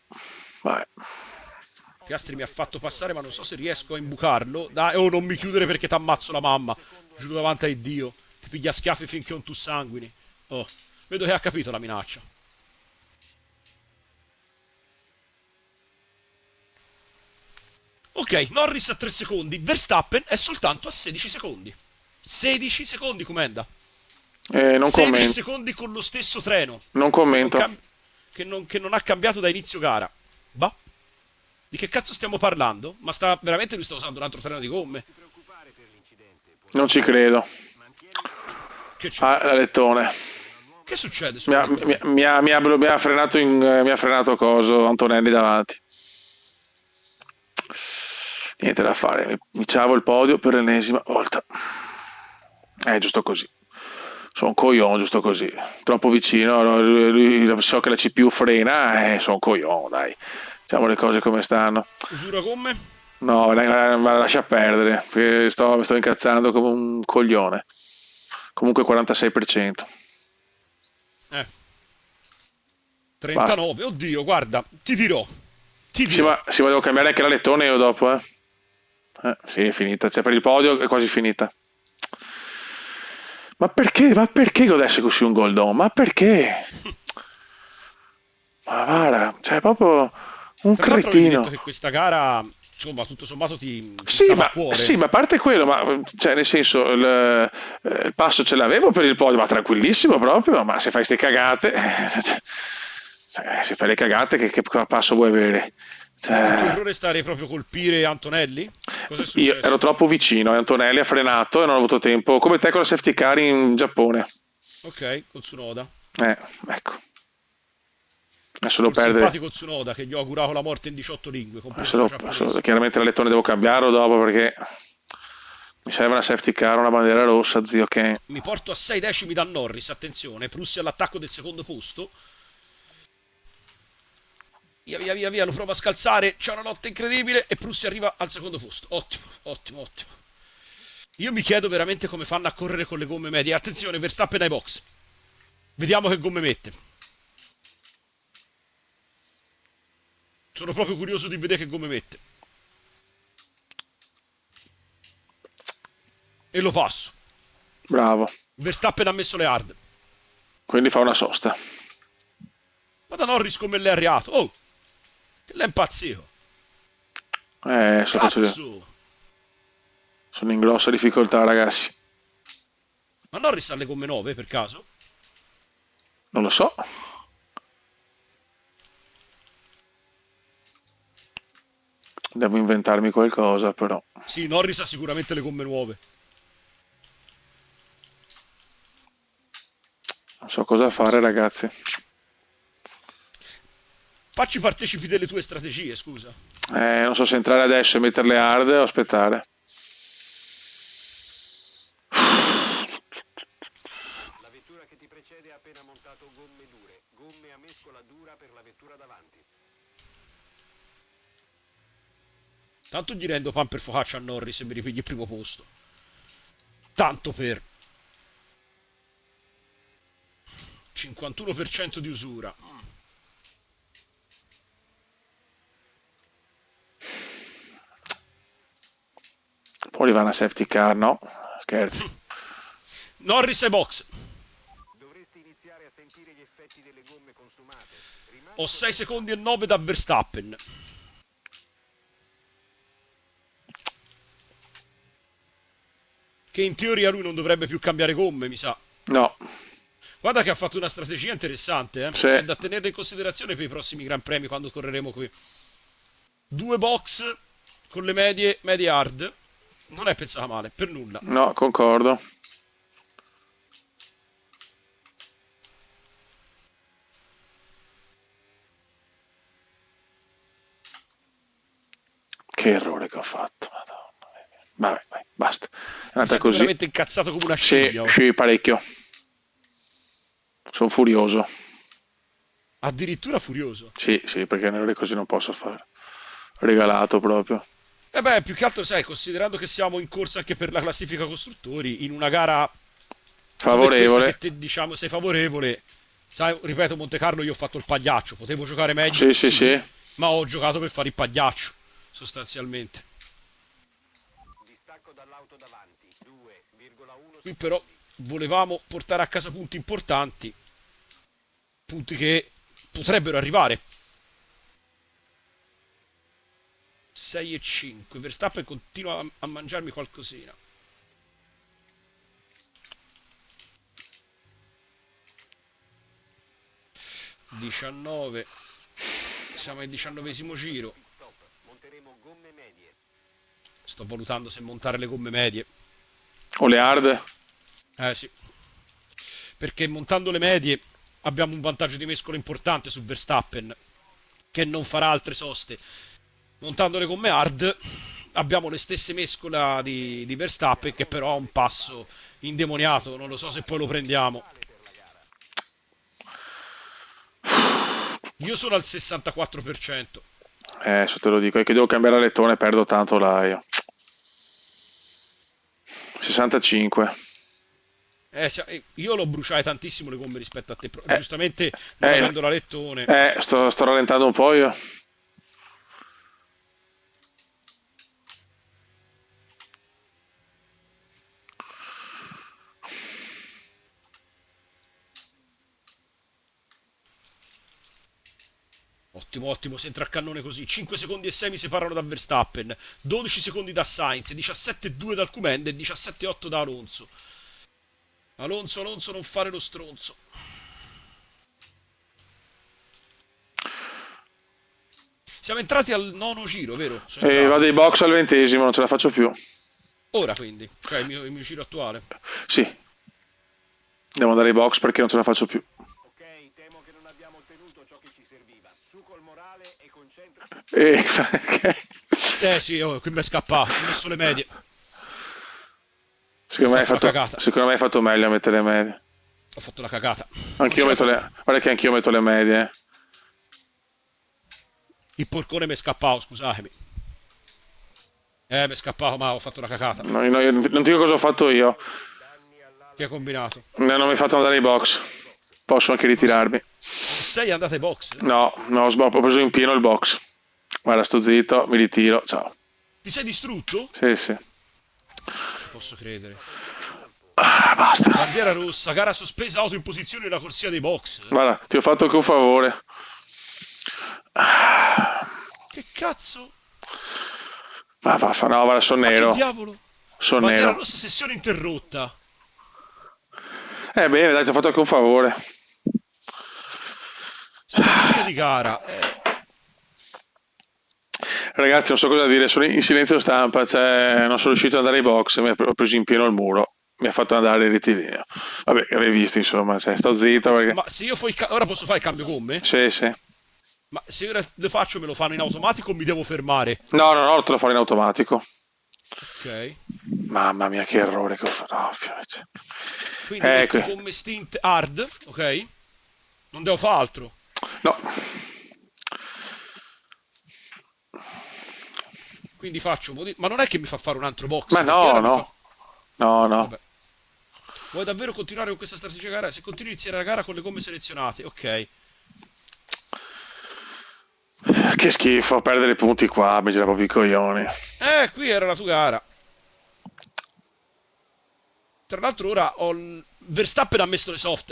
[SPEAKER 1] Vai.
[SPEAKER 2] Piastri mi ha fatto passare, ma non so se riesco a imbucarlo. Dai, oh, non mi chiudere perché t'ammazzo la mamma. Giuro davanti a Dio. Ti piglia a schiaffi finché non tu sanguini. Oh, vedo che ha capito la minaccia. Ok, Norris a 3 secondi. Verstappen è soltanto a 16 secondi. 16 secondi, com'enda?
[SPEAKER 1] Non
[SPEAKER 2] 16
[SPEAKER 1] commento.
[SPEAKER 2] secondi con lo stesso treno.
[SPEAKER 1] Non
[SPEAKER 2] Che non,
[SPEAKER 1] commento.
[SPEAKER 2] cam- che non ha cambiato da inizio gara. Bah, di che cazzo stiamo parlando? Ma sta veramente lui sta usando un altro treno di gomme?
[SPEAKER 1] Non ci credo.
[SPEAKER 2] Che c'è?
[SPEAKER 1] Ah, Alettone.
[SPEAKER 2] Che succede
[SPEAKER 1] Mi
[SPEAKER 2] sul
[SPEAKER 1] ha,
[SPEAKER 2] lettone?
[SPEAKER 1] mi ha frenato mi ha frenato coso Antonelli davanti. Niente da fare. Mi ciavo il podio per l'ennesima volta. Giusto così. Sono un coglione, giusto così. Troppo vicino, allora so che la CPU frena, sono un coglione, dai. Diciamo le cose come stanno.
[SPEAKER 2] Usura gomme?
[SPEAKER 1] No, ma lascia perdere, perché mi sto incazzando come un coglione. Comunque 46%.
[SPEAKER 2] Eh,
[SPEAKER 1] Basta.
[SPEAKER 2] 39. Oddio, guarda, ti dirò. Ti
[SPEAKER 1] Sì,
[SPEAKER 2] dirò.
[SPEAKER 1] ma devo cambiare anche la lettone io dopo, eh. Sì, è finita. Cioè, per il podio è quasi finita. Ma perché? Ma perché godesse così un Goldon? Ma perché? Ma guarda, cioè, è proprio un
[SPEAKER 2] Tra l'altro avevi
[SPEAKER 1] cretino.
[SPEAKER 2] detto che questa gara, insomma, tutto sommato ti
[SPEAKER 1] Sì,
[SPEAKER 2] stava a
[SPEAKER 1] ma, sì,
[SPEAKER 2] cuore.
[SPEAKER 1] ma a parte quello, ma cioè, nel senso, il passo ce l'avevo per il podio, ma tranquillissimo proprio, ma se fai ste cagate, se fai le cagate, che passo vuoi avere?
[SPEAKER 2] Il tuo
[SPEAKER 1] Cioè,
[SPEAKER 2] errore è stare proprio a colpire Antonelli? Cos'è
[SPEAKER 1] io ero
[SPEAKER 2] successo?
[SPEAKER 1] troppo vicino e Antonelli ha frenato e non ho avuto tempo, come te con la safety car in Giappone.
[SPEAKER 2] Ok, con Tsunoda.
[SPEAKER 1] Ecco, adesso devo
[SPEAKER 2] Col
[SPEAKER 1] perdere,
[SPEAKER 2] simpatico Tsunoda che gli ho augurato la morte in 18 lingue, compresa
[SPEAKER 1] adesso
[SPEAKER 2] quella
[SPEAKER 1] adesso
[SPEAKER 2] giapponese.
[SPEAKER 1] chiaramente la lettone devo cambiarlo dopo perché mi serve una safety car, una bandiera rossa, zio che...
[SPEAKER 2] Mi porto a 6 decimi da Norris, attenzione, Prussi all'attacco del secondo posto. Via, via, via, via, lo prova a scalzare, c'è una lotta incredibile e Prussi arriva al secondo posto. Ottimo, ottimo, ottimo. Io mi chiedo veramente come fanno a correre con le gomme medie. Attenzione, Verstappen ai box. Vediamo che gomme mette. Sono proprio curioso di vedere che gomme mette. E lo passo.
[SPEAKER 1] Bravo,
[SPEAKER 2] Verstappen ha messo le hard.
[SPEAKER 1] quindi fa una sosta.
[SPEAKER 2] Ma da Norris come l'è arriato. Oh, che l'è impazzito.
[SPEAKER 1] Faccio...
[SPEAKER 2] Cazzo.
[SPEAKER 1] sono in grossa difficoltà, ragazzi.
[SPEAKER 2] Ma Norris ha le gomme 9 per caso?
[SPEAKER 1] Non lo so. Devo inventarmi qualcosa, però.
[SPEAKER 2] Sì, Norris ha sicuramente le gomme nuove.
[SPEAKER 1] Non so cosa fare, ragazzi.
[SPEAKER 2] Facci partecipi delle tue strategie, scusa.
[SPEAKER 1] Non so se entrare adesso e metterle hard o aspettare.
[SPEAKER 3] La vettura che ti precede ha appena montato gomme dure, gomme a mescola dura per la vettura davanti.
[SPEAKER 2] Tanto gli rendo pan per focaccia a Norris e mi ripigli il primo posto. Tanto per 51% di usura.
[SPEAKER 1] Poi gli va una safety car, no? Scherzi.
[SPEAKER 2] Norris ai box.
[SPEAKER 3] Dovresti iniziare a sentire gli effetti delle gomme consumate. Rimani
[SPEAKER 2] Ho 6
[SPEAKER 3] con...
[SPEAKER 2] secondi e 9 da Verstappen. Che in teoria lui non dovrebbe più cambiare gomme, mi sa.
[SPEAKER 1] No.
[SPEAKER 2] Guarda che ha fatto una strategia interessante, eh.
[SPEAKER 1] Sì.
[SPEAKER 2] C'è da tenere in considerazione per i prossimi Gran Premi quando correremo qui. Due box con le medie hard. Non è pensata male, per nulla.
[SPEAKER 1] No, concordo. Che errore che ho fatto. Madonna. Vabbè, vai, basta. È
[SPEAKER 2] Mi
[SPEAKER 1] andata
[SPEAKER 2] sento
[SPEAKER 1] così.
[SPEAKER 2] veramente incazzato come una
[SPEAKER 1] Sì,
[SPEAKER 2] scimmia. Oh.
[SPEAKER 1] sì, parecchio. Sono furioso.
[SPEAKER 2] Addirittura furioso.
[SPEAKER 1] Sì, sì, perché un errore così non posso fare. Regalato proprio.
[SPEAKER 2] E beh, più che altro, sai, considerando che siamo in corsa anche per la classifica costruttori, in una gara come questa che
[SPEAKER 1] Favorevole.
[SPEAKER 2] te diciamo sei favorevole, sai, ripeto, Monte Carlo io ho fatto il pagliaccio, potevo giocare meglio,
[SPEAKER 1] Sì, sì,
[SPEAKER 2] sì,
[SPEAKER 1] sì.
[SPEAKER 2] ma ho giocato per fare il pagliaccio. sostanzialmente.
[SPEAKER 3] Distacco dall'auto davanti, 2,1
[SPEAKER 2] Qui però
[SPEAKER 3] secondi.
[SPEAKER 2] volevamo portare a casa punti importanti, punti che potrebbero arrivare. 6 e 5. Verstappen continua a mangiarmi qualcosina. (19). Siamo al 19esimo giro.
[SPEAKER 3] Pit stop, monteremo gomme medie.
[SPEAKER 2] Sto valutando se montare le gomme medie.
[SPEAKER 1] O le hard?
[SPEAKER 2] Sì. Perché montando le medie abbiamo un vantaggio di mescolo importante su Verstappen, che non farà altre soste. Montando le gomme hard abbiamo le stesse mescola di Verstappen, che però ha un passo indemoniato. Non lo so se poi lo prendiamo. Io sono al 64%.
[SPEAKER 1] Se te lo dico, è che devo cambiare alettone, perdo tanto là io. 65.
[SPEAKER 2] Io l'ho bruciate tantissimo le gomme rispetto a te.
[SPEAKER 1] Eh,
[SPEAKER 2] Giustamente non
[SPEAKER 1] eh,
[SPEAKER 2] avendo l'alettone.
[SPEAKER 1] sto rallentando un po' io.
[SPEAKER 2] Ottimo, ottimo, se entra a cannone così. 5 secondi e 6 mi separano da Verstappen, 12 secondi da Sainz, 17,2 da Alcumende e 17,8 da Alonso. Alonso, non fare lo stronzo. Siamo entrati al nono giro, vero?
[SPEAKER 1] Vado ai box al 20esimo, non ce la faccio più.
[SPEAKER 2] Ora quindi, cioè il mio giro attuale.
[SPEAKER 1] Sì. Devo andare ai box perché non ce la faccio più.
[SPEAKER 3] Ok, temo che non abbiamo ottenuto ciò che ci serviva. Su col morale e concentrati.
[SPEAKER 1] Ok.
[SPEAKER 2] Sì, qui mi è scappato, ho messo le medie.
[SPEAKER 1] Secondo me,
[SPEAKER 2] Ho fatto una cagata.
[SPEAKER 1] secondo me hai fatto meglio a mettere le medie.
[SPEAKER 2] Ho fatto una cagata.
[SPEAKER 1] Anch'io
[SPEAKER 2] Non ce
[SPEAKER 1] metto
[SPEAKER 2] la
[SPEAKER 1] le... Guarda che anch'io metto le medie.
[SPEAKER 2] Il porcone mi è scappato, scusatemi. Mi è scappato, ma ho fatto una cagata.
[SPEAKER 1] No, io non ti dico cosa ho fatto io.
[SPEAKER 3] Danni all'ala.
[SPEAKER 2] Che ha combinato?
[SPEAKER 1] Non mi hai fatto andare ai box. Posso anche ritirarmi.
[SPEAKER 2] Non sei andata ai box?
[SPEAKER 1] No, ho preso in pieno il box. Guarda, sto zitto, mi ritiro. Ciao.
[SPEAKER 2] Ti sei distrutto?
[SPEAKER 1] Sì, sì.
[SPEAKER 2] Non ci posso credere.
[SPEAKER 1] Basta.
[SPEAKER 2] Bandiera rossa, gara sospesa, auto in posizione nella corsia dei box.
[SPEAKER 1] Guarda, ti ho fatto anche un favore.
[SPEAKER 2] Che cazzo?
[SPEAKER 1] Ma no, guarda, sono
[SPEAKER 2] Ma che
[SPEAKER 1] nero.
[SPEAKER 2] diavolo?
[SPEAKER 1] Sono
[SPEAKER 2] Bandiera
[SPEAKER 1] nero.
[SPEAKER 2] rossa, sessione interrotta.
[SPEAKER 1] Bene, dai, ti ho fatto anche un favore.
[SPEAKER 2] Strategia di gara.
[SPEAKER 1] Ragazzi, non so cosa dire, sono in silenzio stampa, cioè non sono riuscito ad andare ai box, ho preso in pieno il muro, mi ha fatto andare in rettilineo. Vabbè, che avevi visto, insomma, cioè, sto zitto perché...
[SPEAKER 2] Ma se io ora posso fare il cambio gomme?
[SPEAKER 1] Sì, sì.
[SPEAKER 2] Ma se ora le faccio me lo fanno in automatico o mi devo fermare?
[SPEAKER 1] No, te lo farò in automatico.
[SPEAKER 2] Ok.
[SPEAKER 1] Mamma mia, che errore che ho fatto. No, cioè.
[SPEAKER 2] Quindi metto gomme stint hard, ok? Non devo fare altro.
[SPEAKER 1] No.
[SPEAKER 2] Quindi faccio ma non è che mi fa fare un altro box?
[SPEAKER 1] Ma
[SPEAKER 2] perché
[SPEAKER 1] no,
[SPEAKER 2] ora mi
[SPEAKER 1] no.
[SPEAKER 2] fa-
[SPEAKER 1] No.
[SPEAKER 2] Vabbè. Vuoi davvero continuare con questa strategia di gara? Se continui a iniziare la gara con le gomme selezionate, ok.
[SPEAKER 1] Che schifo, perdere punti qua, mi gira proprio i coglioni.
[SPEAKER 2] Qui era la tua gara. Tra l'altro ora Verstappen ha messo le soft,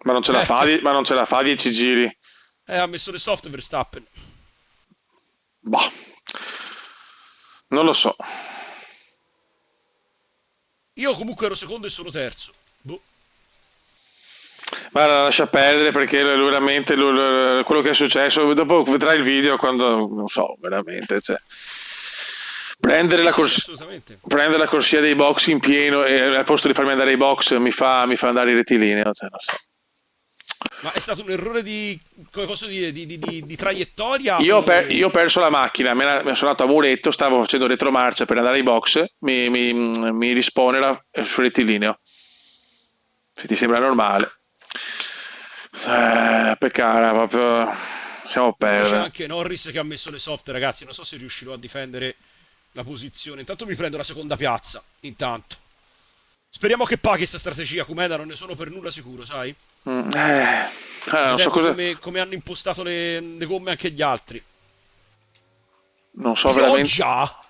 [SPEAKER 1] Ma non ce la fa, ma non ce la fa 10 giri.
[SPEAKER 2] ha messo le soft Verstappen.
[SPEAKER 1] Boh. Non lo so.
[SPEAKER 2] Io comunque ero secondo e sono terzo. Boh.
[SPEAKER 1] Guarda, lascia perdere perché veramente quello che è successo, dopo vedrai il video quando, non so, veramente, cioè, prendere
[SPEAKER 2] Sì,
[SPEAKER 1] la,
[SPEAKER 2] sì, sì, assolutamente.
[SPEAKER 1] prendere la corsia dei box in pieno e al posto di farmi andare ai box mi fa andare in rettilineo, cioè, non so.
[SPEAKER 2] Ma è stato un errore come posso dire, di traiettoria?
[SPEAKER 1] Io ho perso la macchina, sono andato a muretto, stavo facendo retromarcia per andare ai box, mi rispone sul rettilineo. Se ti sembra normale. Peccato, proprio siamo a
[SPEAKER 2] Poi c'è
[SPEAKER 1] perdere.
[SPEAKER 2] anche Norris che ha messo le soft, ragazzi. Non so se riuscirò a difendere la posizione. Intanto mi prendo la seconda piazza. Intanto. Speriamo che paghi questa strategia, Kumeda, non ne sono per nulla sicuro, sai?
[SPEAKER 1] Non so
[SPEAKER 2] Vedendo
[SPEAKER 1] cosa...
[SPEAKER 2] come hanno impostato le gomme anche gli altri.
[SPEAKER 1] Non so veramente.
[SPEAKER 2] Pioggia?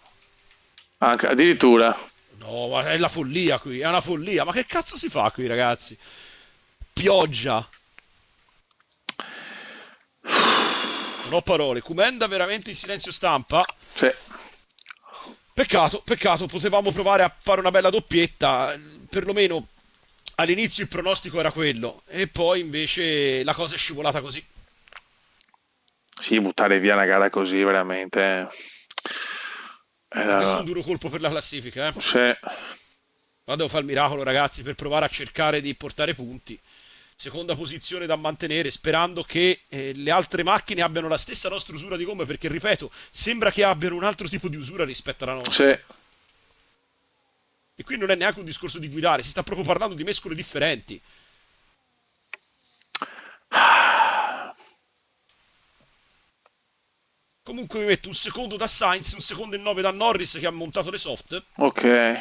[SPEAKER 1] Anche, addirittura.
[SPEAKER 2] No, ma è la follia qui, è una follia. Ma che cazzo si fa qui, ragazzi? Pioggia. Non ho parole. Kumenda veramente in silenzio stampa.
[SPEAKER 1] Sì.
[SPEAKER 2] Peccato, peccato, potevamo provare a fare una bella doppietta. Perlomeno all'inizio il pronostico era quello. E poi invece la cosa è scivolata così.
[SPEAKER 1] Sì, buttare via una gara così veramente.
[SPEAKER 2] Ma questo è un
[SPEAKER 1] Era...
[SPEAKER 2] duro colpo per la classifica, eh.
[SPEAKER 1] Sì.
[SPEAKER 2] Ma devo fare il miracolo, ragazzi, per provare a cercare di portare punti. Seconda posizione da mantenere, sperando che le altre macchine abbiano la stessa nostra usura di gomme, perché, ripeto, sembra che abbiano un altro tipo di usura rispetto alla nostra.
[SPEAKER 1] Sì.
[SPEAKER 2] E qui non è neanche un discorso di guidare, si sta proprio parlando di mescole differenti. Comunque mi metto un secondo da Sainz, un secondo e 9 da Norris che ha montato le soft.
[SPEAKER 1] Ok.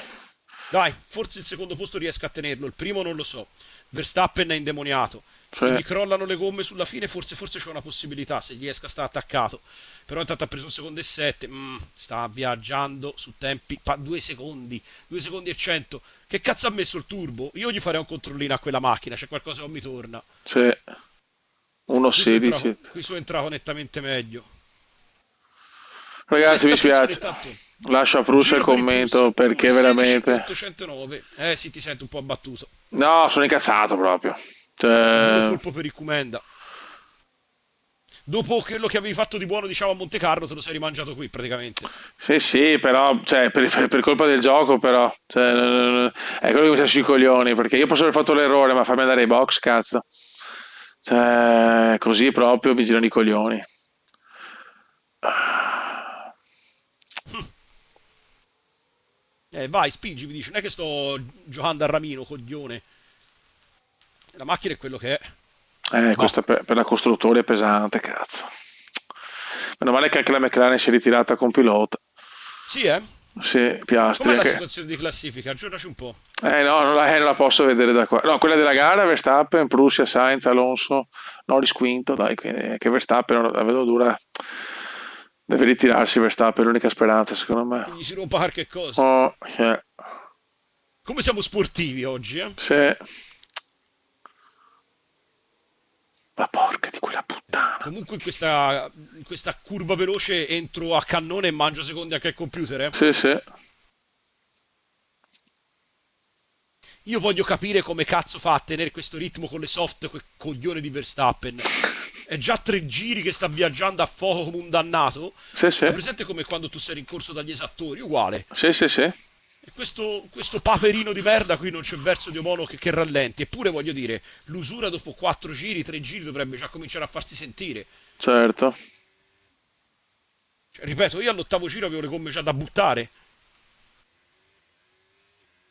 [SPEAKER 2] Dai, forse il secondo posto riesco a tenerlo, il primo non lo so. Verstappen è indemoniato. Se
[SPEAKER 1] Sì.
[SPEAKER 2] gli crollano le gomme sulla fine, forse c'è una possibilità, se riesco a stare attaccato. Però intanto ha preso un secondo e 7, sta viaggiando su tempi, 2 secondi e 100. Che cazzo ha messo il turbo? Io gli farei un controllino a quella macchina, c'è qualcosa che non mi torna.
[SPEAKER 1] Sì. 1,16.
[SPEAKER 2] Qui sono entrato nettamente meglio.
[SPEAKER 1] Ragazzi, mi
[SPEAKER 2] Questa posizione
[SPEAKER 1] spiace.
[SPEAKER 2] intanto.
[SPEAKER 1] Lascio a Prussia il
[SPEAKER 2] Giro per il
[SPEAKER 1] commento
[SPEAKER 2] polso
[SPEAKER 1] perché
[SPEAKER 2] 1.16 e
[SPEAKER 1] veramente.
[SPEAKER 2] 809. Sì, ti sento un po' abbattuto.
[SPEAKER 1] No, sono incazzato proprio.
[SPEAKER 2] Duro
[SPEAKER 1] Cioè,
[SPEAKER 2] colpo per il Comenda. Dopo quello che avevi fatto di buono, diciamo, a Monte Carlo, te lo sei rimangiato qui praticamente.
[SPEAKER 1] sì, sì, però, cioè, per colpa del gioco, però, cioè, è quello che mi sta sui coglioni, perché io posso aver fatto l'errore, ma farmi andare ai box, cazzo. Cioè, così proprio mi girano i coglioni.
[SPEAKER 2] Vai, spingi, mi dici. Non è che sto giocando a Ramino, coglione. La macchina è quello che è.
[SPEAKER 1] Questa
[SPEAKER 2] Boh.
[SPEAKER 1] per la costruttori è pesante, cazzo. Meno male che anche la McLaren si è ritirata con pilota.
[SPEAKER 2] Sì, eh?
[SPEAKER 1] Sì,
[SPEAKER 2] Com'è
[SPEAKER 1] Piastri
[SPEAKER 2] la
[SPEAKER 1] anche.
[SPEAKER 2] situazione di classifica? Aggiornaci un po'.
[SPEAKER 1] No, non la posso vedere da qua. No, quella della gara, Verstappen, Prussia, Sainz, Alonso, Norris quinto, dai, quindi, che Verstappen la vedo dura. Deve ritirarsi Verstappen, è l'unica speranza, secondo me.
[SPEAKER 2] Che gli si rompa qualche cosa.
[SPEAKER 1] Oh,
[SPEAKER 2] Come siamo sportivi oggi, eh?
[SPEAKER 1] sì. Ma porca di quella puttana.
[SPEAKER 2] Comunque in questa curva veloce entro a cannone e mangio secondi anche al computer, eh?
[SPEAKER 1] Sì, sì.
[SPEAKER 2] Io voglio capire come cazzo fa a tenere questo ritmo con le soft, quel coglione di Verstappen. È già 3 giri che sta viaggiando a fuoco come un dannato.
[SPEAKER 1] Sì, sì.
[SPEAKER 2] È presente come quando tu sei rincorso dagli esattori? Uguale.
[SPEAKER 1] Sì, sì, sì.
[SPEAKER 2] E questo paperino di merda qui non c'è verso di umano che rallenti. Eppure voglio dire, l'usura dopo 4 giri, 3 giri dovrebbe già cominciare a farsi sentire.
[SPEAKER 1] Certo.
[SPEAKER 2] Cioè, ripeto, io all'8º giro avevo le gomme già da buttare.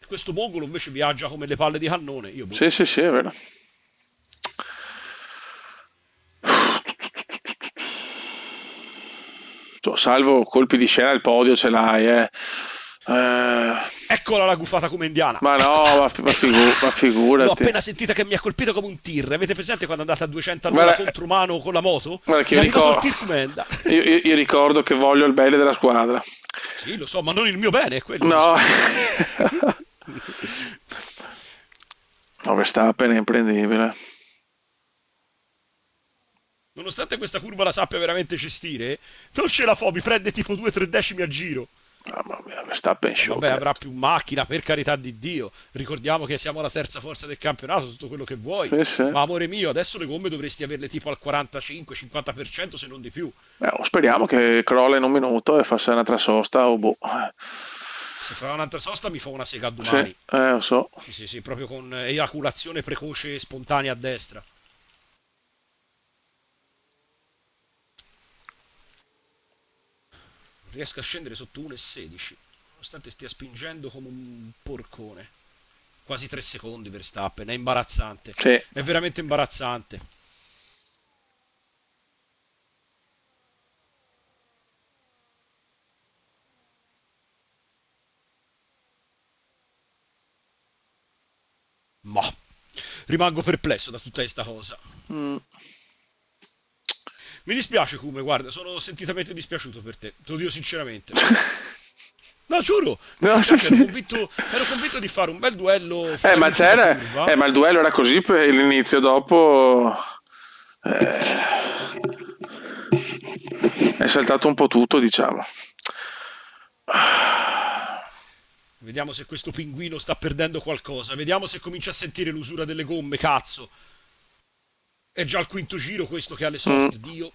[SPEAKER 2] Questo mongolo invece viaggia come le palle di cannone. Io boh.
[SPEAKER 1] Sì, sì, sì, è vero. Cioè, salvo colpi di scena, il podio ce l'hai, eh.
[SPEAKER 2] Eccola la gufata come indiana.
[SPEAKER 1] Ma no,
[SPEAKER 2] Eccola. Eccola.
[SPEAKER 1] ma
[SPEAKER 2] L'ho
[SPEAKER 1] figurati.
[SPEAKER 2] appena sentita che mi ha colpito come un tir. Avete presente quando andate a 200 all'ora
[SPEAKER 1] Guarda,
[SPEAKER 2] contro mano con la moto?
[SPEAKER 1] guarda che
[SPEAKER 2] Mi
[SPEAKER 1] io
[SPEAKER 2] è arrivato il
[SPEAKER 1] ricordo,
[SPEAKER 2] tir come enda.
[SPEAKER 1] io ricordo che voglio il bene della squadra.
[SPEAKER 2] Sì, lo so, ma non il mio bene, è quello il
[SPEAKER 1] No.
[SPEAKER 2] discorso.
[SPEAKER 1] No, Verstappen è imprendibile.
[SPEAKER 2] Nonostante questa curva la sappia veramente gestire, non ce la fa, mi prende tipo 2-3 decimi a giro.
[SPEAKER 1] Mamma mia, Verstappen
[SPEAKER 2] Vabbè,
[SPEAKER 1] sciocca.
[SPEAKER 2] avrà più macchina, per carità di Dio. Ricordiamo che siamo la terza forza del campionato, tutto quello che vuoi.
[SPEAKER 1] Sì, sì.
[SPEAKER 2] Ma amore mio, adesso le gomme dovresti averle tipo al 45-50% se non di più.
[SPEAKER 1] Speriamo che crolla in un minuto e faccia un'altra sosta o boh.
[SPEAKER 2] Se fa un'altra sosta mi fa una sega a
[SPEAKER 1] Sì,
[SPEAKER 2] domani.
[SPEAKER 1] lo so.
[SPEAKER 2] Sì, sì, sì, proprio con eiaculazione precoce e spontanea a destra. Non riesco a scendere sotto 1,16, nonostante stia spingendo come un porcone. Quasi 3 secondi per Stappen, è imbarazzante.
[SPEAKER 1] Sì.
[SPEAKER 2] È veramente imbarazzante. Ma rimango perplesso da tutta questa cosa.
[SPEAKER 1] Mm.
[SPEAKER 2] Mi dispiace, Come, guarda, sono sentitamente dispiaciuto per te, te lo dico sinceramente. No, giuro, mi
[SPEAKER 1] No, sì,
[SPEAKER 2] dispiace,
[SPEAKER 1] sì.
[SPEAKER 2] ero convinto di fare un bel duello fino
[SPEAKER 1] Ma
[SPEAKER 2] all'ultima
[SPEAKER 1] c'era,
[SPEAKER 2] curva.
[SPEAKER 1] ma il duello era così per l'inizio, dopo eh, è saltato un po' tutto, diciamo.
[SPEAKER 2] Vediamo se questo pinguino sta perdendo qualcosa. Vediamo se comincia a sentire l'usura delle gomme, cazzo. È già il quinto giro questo che ha le
[SPEAKER 1] Mm.
[SPEAKER 2] soft, Dio.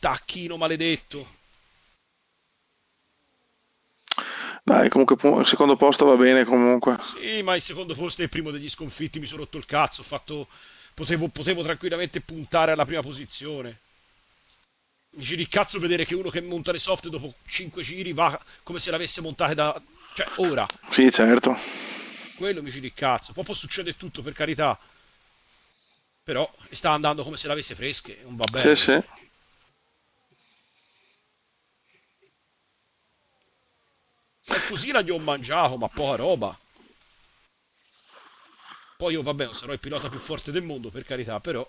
[SPEAKER 2] Tacchino maledetto.
[SPEAKER 1] Dai, comunque il secondo posto va bene comunque.
[SPEAKER 2] Sì, ma il secondo posto è il primo degli sconfitti, mi sono rotto il cazzo, potevo tranquillamente puntare alla prima posizione. Mi giri il cazzo vedere che uno che monta le soft dopo 5 giri va come se l'avesse montate da... Cioè, ora.
[SPEAKER 1] Sì, certo.
[SPEAKER 2] Quello mi giri il cazzo. Poi può succedere tutto, per carità. Però sta andando come se l'avesse fresche, non va
[SPEAKER 1] Sì,
[SPEAKER 2] bene
[SPEAKER 1] sì.
[SPEAKER 2] così. Qualcosina gli ho mangiato, ma poca roba. Poi io, vabbè, non sarò il pilota più forte del mondo, per carità, però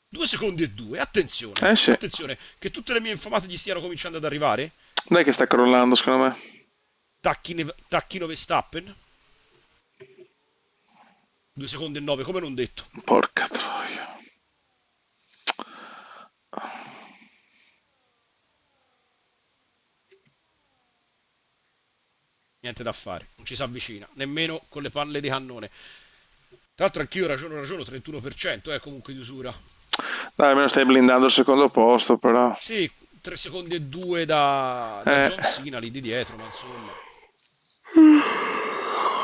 [SPEAKER 2] 2 secondi e 2, attenzione,
[SPEAKER 1] Eh sì.
[SPEAKER 2] attenzione, che tutte le mie infamate gli stiano cominciando ad arrivare.
[SPEAKER 1] Dai che sta crollando, secondo me.
[SPEAKER 2] Tacchino Verstappen, 2 secondi e 9, come non detto.
[SPEAKER 1] Porca troia.
[SPEAKER 2] Niente da fare, non ci si avvicina, nemmeno con le palle di cannone. Tra l'altro anch'io ragiono 31%, comunque di usura.
[SPEAKER 1] Dai, almeno stai blindando il secondo posto, però.
[SPEAKER 2] Sì, 3 secondi e 2 da
[SPEAKER 1] Eh.
[SPEAKER 2] John Cena lì di dietro, ma insomma.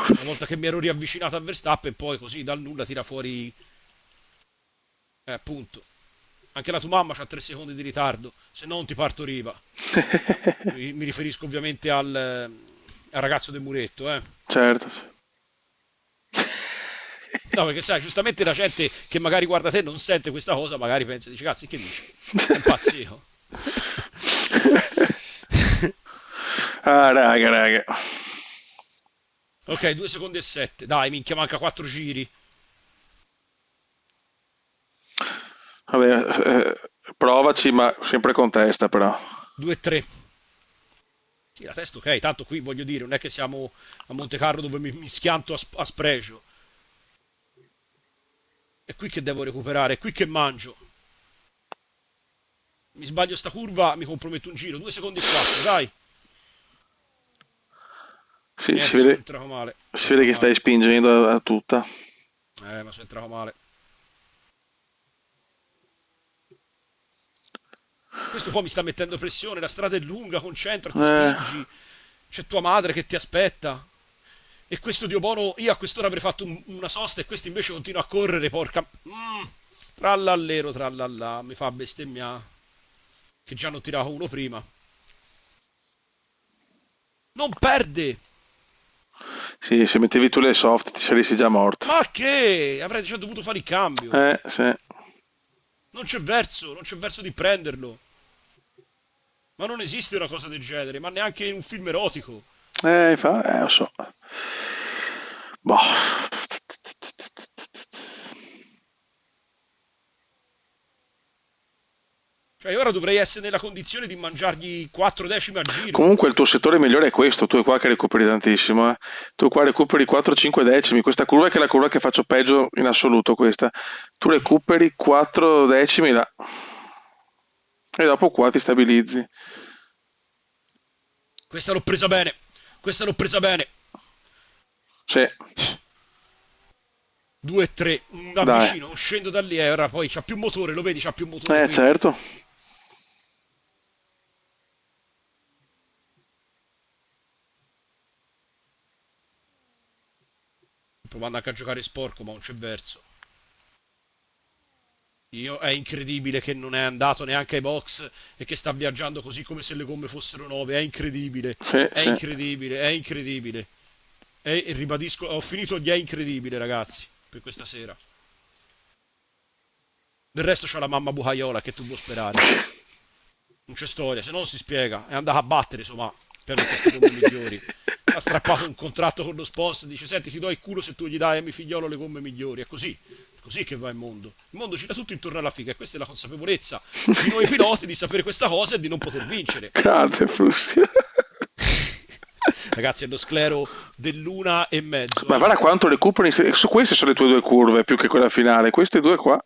[SPEAKER 2] Una volta che mi ero riavvicinato a Verstappen, poi così dal nulla tira fuori... appunto. Anche la tua mamma ha 3 secondi di ritardo, se no non ti partoriva. Mi riferisco ovviamente al ragazzo del muretto, eh.
[SPEAKER 1] Certo.
[SPEAKER 2] No, perché sai, giustamente la gente che magari guarda te non sente questa cosa, magari pensa, dice, cazzo, che dici? È impazzito.
[SPEAKER 1] Ah, raga, raga.
[SPEAKER 2] Ok, 2 secondi e 7. Dai, minchia, manca 4 giri.
[SPEAKER 1] Vabbè, provaci, ma sempre con testa, però.
[SPEAKER 2] 2 e 3. Sì, la testa ok, tanto qui voglio dire, non è che siamo a Monte Carlo dove mi schianto a spregio. È qui che devo recuperare, è qui che mangio. Mi sbaglio sta curva, mi comprometto un giro. 2 secondi e 4, dai.
[SPEAKER 1] Sì,
[SPEAKER 2] Niente, sono entrato male.
[SPEAKER 1] si
[SPEAKER 2] Sono
[SPEAKER 1] vede
[SPEAKER 2] entrato
[SPEAKER 1] che
[SPEAKER 2] male.
[SPEAKER 1] stai spingendo a tutta.
[SPEAKER 2] Ma sono entrato male. Questo poi mi sta mettendo pressione, la strada è lunga, concentrati,
[SPEAKER 1] Eh,
[SPEAKER 2] spingi. C'è tua madre che ti aspetta. E questo Dio buono, io a quest'ora avrei fatto una sosta e questo invece continua a correre, porca... Trallallero, trallallà, mi fa bestemmiare. Che già hanno tirato uno prima. Non perde!
[SPEAKER 1] sì, se mettevi tu le soft ti saresti già morto.
[SPEAKER 2] Ma che? Avrei già dovuto fare il cambio.
[SPEAKER 1] Sì.
[SPEAKER 2] Non c'è verso di prenderlo. Ma non esiste una cosa del genere, ma neanche in un film erotico.
[SPEAKER 1] Lo so. Boh.
[SPEAKER 2] Cioè, io ora dovrei essere nella condizione di mangiargli 4 decimi a giro.
[SPEAKER 1] Comunque il tuo settore migliore è questo, tu è qua che recuperi tantissimo, eh. Tu qua recuperi 4-5 decimi, questa curva che è la curva che faccio peggio in assoluto questa. Tu recuperi 4 decimi là. E dopo qua ti stabilizzi.
[SPEAKER 2] Questa l'ho presa bene. Questa l'ho presa bene.
[SPEAKER 1] Sì,
[SPEAKER 2] 2 e 3.
[SPEAKER 1] dai.
[SPEAKER 2] Avvicino, scendo da lì e ora poi c'ha più motore, lo vedi, c'ha più motore qui.
[SPEAKER 1] Certo.
[SPEAKER 2] Provando anche a giocare sporco, ma non c'è verso. È incredibile che non è andato neanche ai box e che sta viaggiando così come se le gomme fossero 9. È incredibile.
[SPEAKER 1] Sì,
[SPEAKER 2] È
[SPEAKER 1] sì.
[SPEAKER 2] incredibile, è incredibile. E ribadisco, ho finito gli è incredibile, ragazzi, per questa sera. Del resto c'ha la mamma bucaiola che tu vuoi sperare. Non c'è storia, se no non si spiega. È andata a battere, insomma, per queste gomme migliori. ha strappato un contratto con lo sponsor, dice senti ti do il culo se tu gli dai a mio figliolo le gomme migliori, è così che va il mondo gira tutto intorno alla figa e questa è la consapevolezza di noi piloti di sapere questa cosa e di non poter vincere.
[SPEAKER 1] Grande Flussi.
[SPEAKER 2] Ragazzi è lo sclero dell'una e mezzo,
[SPEAKER 1] Ma guarda quanto recuperi, su queste sono le tue due curve più che quella finale, queste due qua.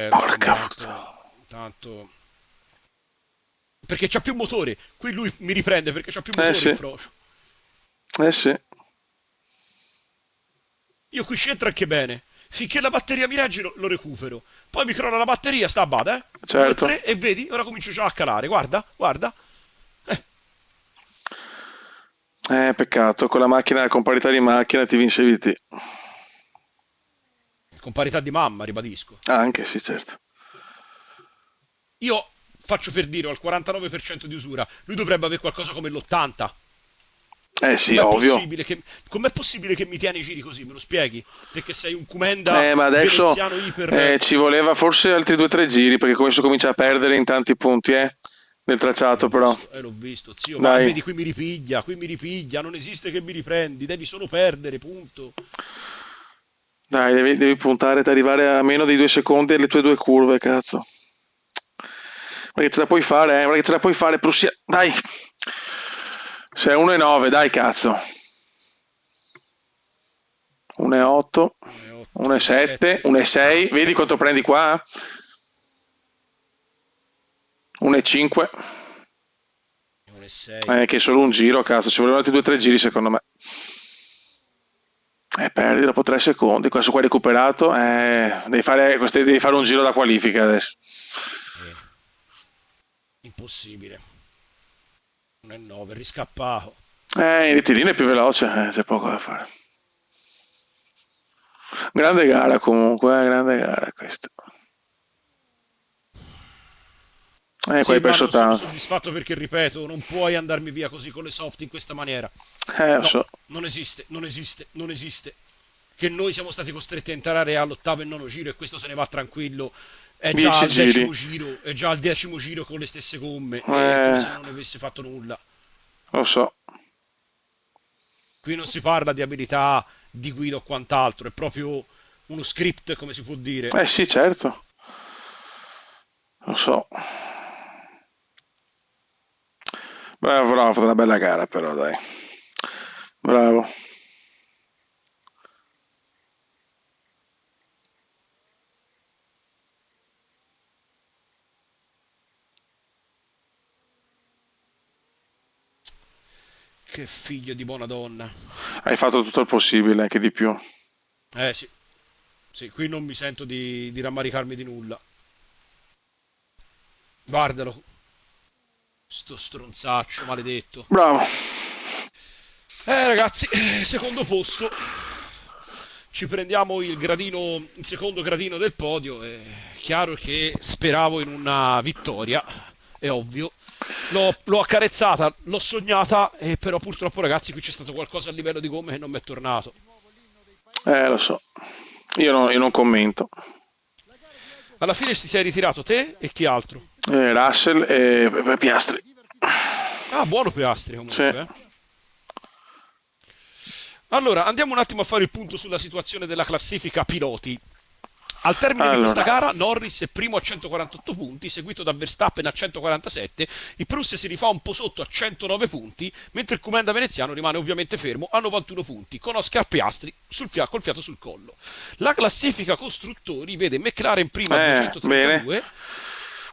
[SPEAKER 1] Porca
[SPEAKER 2] tanto perché c'ha più motore, qui lui mi riprende perché c'ha più motore
[SPEAKER 1] sì.
[SPEAKER 2] il Frocio.
[SPEAKER 1] Sì.
[SPEAKER 2] Io qui c'entro anche bene. Finché la batteria mi regge lo recupero. Poi mi crolla la batteria, sta a bada, eh?
[SPEAKER 1] Certo.
[SPEAKER 2] 2, 3 e vedi, ora comincio già a calare. Guarda.
[SPEAKER 1] Peccato, con la macchina, con parità di macchina ti vincevi te.
[SPEAKER 2] Con parità di mamma, ribadisco.
[SPEAKER 1] Anche sì, certo.
[SPEAKER 2] Io faccio per dire, ho il 49% di usura. Lui dovrebbe avere qualcosa come l'80%.
[SPEAKER 1] Sì, ovvio.
[SPEAKER 2] Com'è possibile che mi tieni i giri così? Me lo spieghi? Te che sei un Comenda
[SPEAKER 1] Ma adesso
[SPEAKER 2] veneziano iper...
[SPEAKER 1] ci voleva forse altri 2 o 3 giri perché questo comincia a perdere in tanti punti nel tracciato però.
[SPEAKER 2] L'ho visto, zio,
[SPEAKER 1] Dai.
[SPEAKER 2] ma vedi qui mi ripiglia, non esiste che mi riprendi, devi solo perdere, punto.
[SPEAKER 1] Dai, devi puntare ad arrivare a meno di 2 secondi alle tue 2 curve, cazzo. Ma che ce la puoi fare, Ma che ce la puoi fare, Prussia. Dai. Sei 1,9, dai, cazzo. 1,8, 1,7, 1,6. Vedi quanto prendi qua? 1,5.
[SPEAKER 2] 1,6.
[SPEAKER 1] Che è solo un giro, cazzo. Ci volevano altri 2 o 3 giri, secondo me. Perdi dopo 3 secondi. Questo qua è recuperato. Devi fare un giro da qualifica adesso.
[SPEAKER 2] Impossibile. 1,9, riscappato.
[SPEAKER 1] Il ritirino è più veloce, c'è poco da fare. Grande gara comunque, grande gara questa. Qua hai perso
[SPEAKER 2] non sono
[SPEAKER 1] tanto.
[SPEAKER 2] soddisfatto perché, ripeto, non puoi andarmi via così con le soft in questa maniera.
[SPEAKER 1] Lo so.
[SPEAKER 2] Non esiste. Che noi siamo stati costretti a entrare all'8° e 9° giro e questo se ne va tranquillo. È già al 10° giro, è già al 10° giro con le stesse gomme, come se non avesse fatto nulla.
[SPEAKER 1] Lo so.
[SPEAKER 2] Qui non si parla di abilità di guida o quant'altro, è proprio uno script, come si può dire.
[SPEAKER 1] Sì, certo. Lo so. Bravo, ha fatto una bella gara però, dai. Bravo.
[SPEAKER 2] Che figlio di buona donna.
[SPEAKER 1] Hai fatto tutto il possibile, anche di più.
[SPEAKER 2] Sì. Sì, qui non mi sento di rammaricarmi di nulla. Guardalo. Sto stronzaccio maledetto.
[SPEAKER 1] Bravo.
[SPEAKER 2] Ragazzi, secondo posto. Ci prendiamo il secondo gradino del podio. È chiaro che speravo in una vittoria, è ovvio. L'ho accarezzata, l'ho sognata, però purtroppo, ragazzi, qui c'è stato qualcosa a livello di gomme che non mi è tornato.
[SPEAKER 1] Lo so. Io non commento.
[SPEAKER 2] Alla fine ti sei ritirato te e chi altro?
[SPEAKER 1] Russell e Piastri.
[SPEAKER 2] Ah, buono Piastri comunque.
[SPEAKER 1] Sì.
[SPEAKER 2] Allora, andiamo un attimo a fare il punto sulla situazione della classifica piloti. Al termine di questa gara, Norris è primo a 148 punti, seguito da Verstappen a 147, il Prost si rifà un po' sotto a 109 punti, mentre il Comenda veneziano rimane ovviamente fermo a 91 punti, con Oscar Piastri col fiato sul collo. La classifica costruttori vede McLaren prima a 232,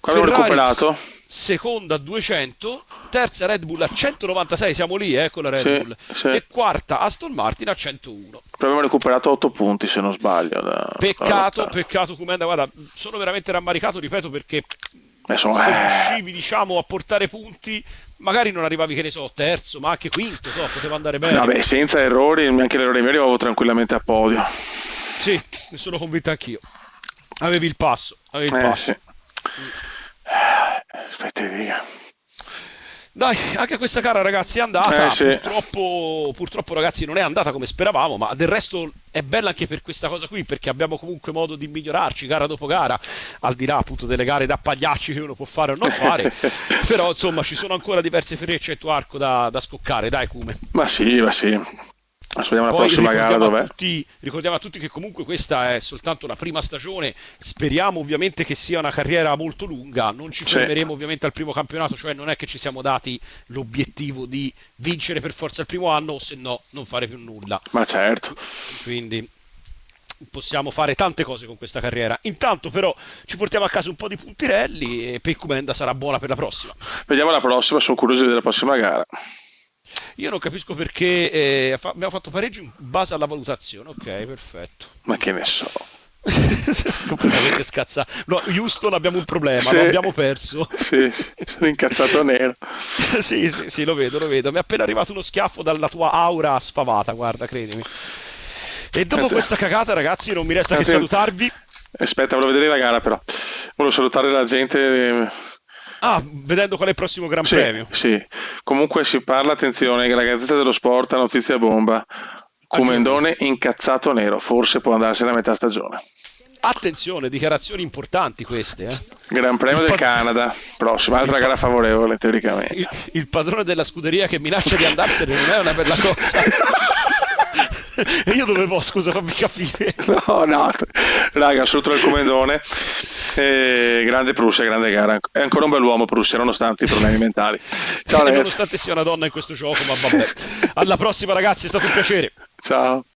[SPEAKER 1] Quando ho recuperato?
[SPEAKER 2] Seconda a 200, terza Red Bull a 196, siamo lì con la Red Bull,
[SPEAKER 1] sì.
[SPEAKER 2] E quarta Aston Martin a 101.
[SPEAKER 1] Abbiamo recuperato 8 punti se non sbaglio.
[SPEAKER 2] Peccato Comenda, guarda, sono veramente rammaricato, ripeto, perché se riuscivi, diciamo, a portare punti, magari non arrivavi, che ne so, terzo, ma anche quinto, poteva andare bene.
[SPEAKER 1] Vabbè, senza errori, anche l'errore mio arrivavo tranquillamente a podio.
[SPEAKER 2] Sì, ne sono convinto anch'io. Avevi il passo.
[SPEAKER 1] Sì. Aspetta, dica.
[SPEAKER 2] Dai, anche questa gara ragazzi è andata,
[SPEAKER 1] Sì.
[SPEAKER 2] purtroppo ragazzi non è andata come speravamo, ma del resto è bella anche per questa cosa qui, perché abbiamo comunque modo di migliorarci gara dopo gara, al di là appunto delle gare da pagliacci che uno può fare o non fare, però insomma ci sono ancora diverse frecce e tuo arco da scoccare, dai Cume.
[SPEAKER 1] Ma sì, ma sì. Aspettiamo la
[SPEAKER 2] Poi
[SPEAKER 1] prossima gara dov'è.
[SPEAKER 2] ricordiamo a tutti che comunque questa è soltanto la prima stagione, speriamo ovviamente che sia una carriera molto lunga, non ci
[SPEAKER 1] Sì.
[SPEAKER 2] fermeremo ovviamente al primo campionato, cioè non è che ci siamo dati l'obiettivo di vincere per forza il primo anno o se no non fare più nulla.
[SPEAKER 1] Ma certo.
[SPEAKER 2] Quindi possiamo fare tante cose con questa carriera. Intanto però ci portiamo a casa un po' di puntirelli e Peccumenda sarà buona per la prossima.
[SPEAKER 1] Vediamo la prossima, sono curioso della prossima gara.
[SPEAKER 2] Io non capisco perché abbiamo fatto pareggio in base alla valutazione. Ok, perfetto.
[SPEAKER 1] Ma che ne so.
[SPEAKER 2] Completamente scazzato. No, Houston abbiamo un problema,
[SPEAKER 1] Sì.
[SPEAKER 2] lo abbiamo perso.
[SPEAKER 1] Sì, sono incazzato nero.
[SPEAKER 2] Sì, lo vedo. Mi è appena arrivato uno schiaffo dalla tua aura sfavata, guarda, credimi. E dopo questa cagata, ragazzi, non mi resta che salutarvi.
[SPEAKER 1] Aspetta, volevo vedere la gara però. Volevo salutare la gente.
[SPEAKER 2] Ah, vedendo qual è il prossimo Gran
[SPEAKER 1] Sì,
[SPEAKER 2] Premio.
[SPEAKER 1] sì. Comunque si parla, attenzione, che la Gazzetta dello Sport ha notizia bomba. Comendone incazzato nero, forse può andarsene a metà stagione.
[SPEAKER 2] Attenzione, dichiarazioni importanti queste, eh.
[SPEAKER 1] Gran Premio del Canada, prossima, altra gara favorevole teoricamente.
[SPEAKER 2] Il padrone della scuderia che minaccia di andarsene non è una bella cosa. E io dovevo, scusa, fammi capire.
[SPEAKER 1] No, raga, saluto il Comendone. Grande Prussia, grande gara. È ancora un bell'uomo Prussia, nonostante i problemi mentali. Ciao,
[SPEAKER 2] Nonostante sia una donna in questo gioco, ma vabbè. Alla prossima, ragazzi, è stato un piacere.
[SPEAKER 1] Ciao.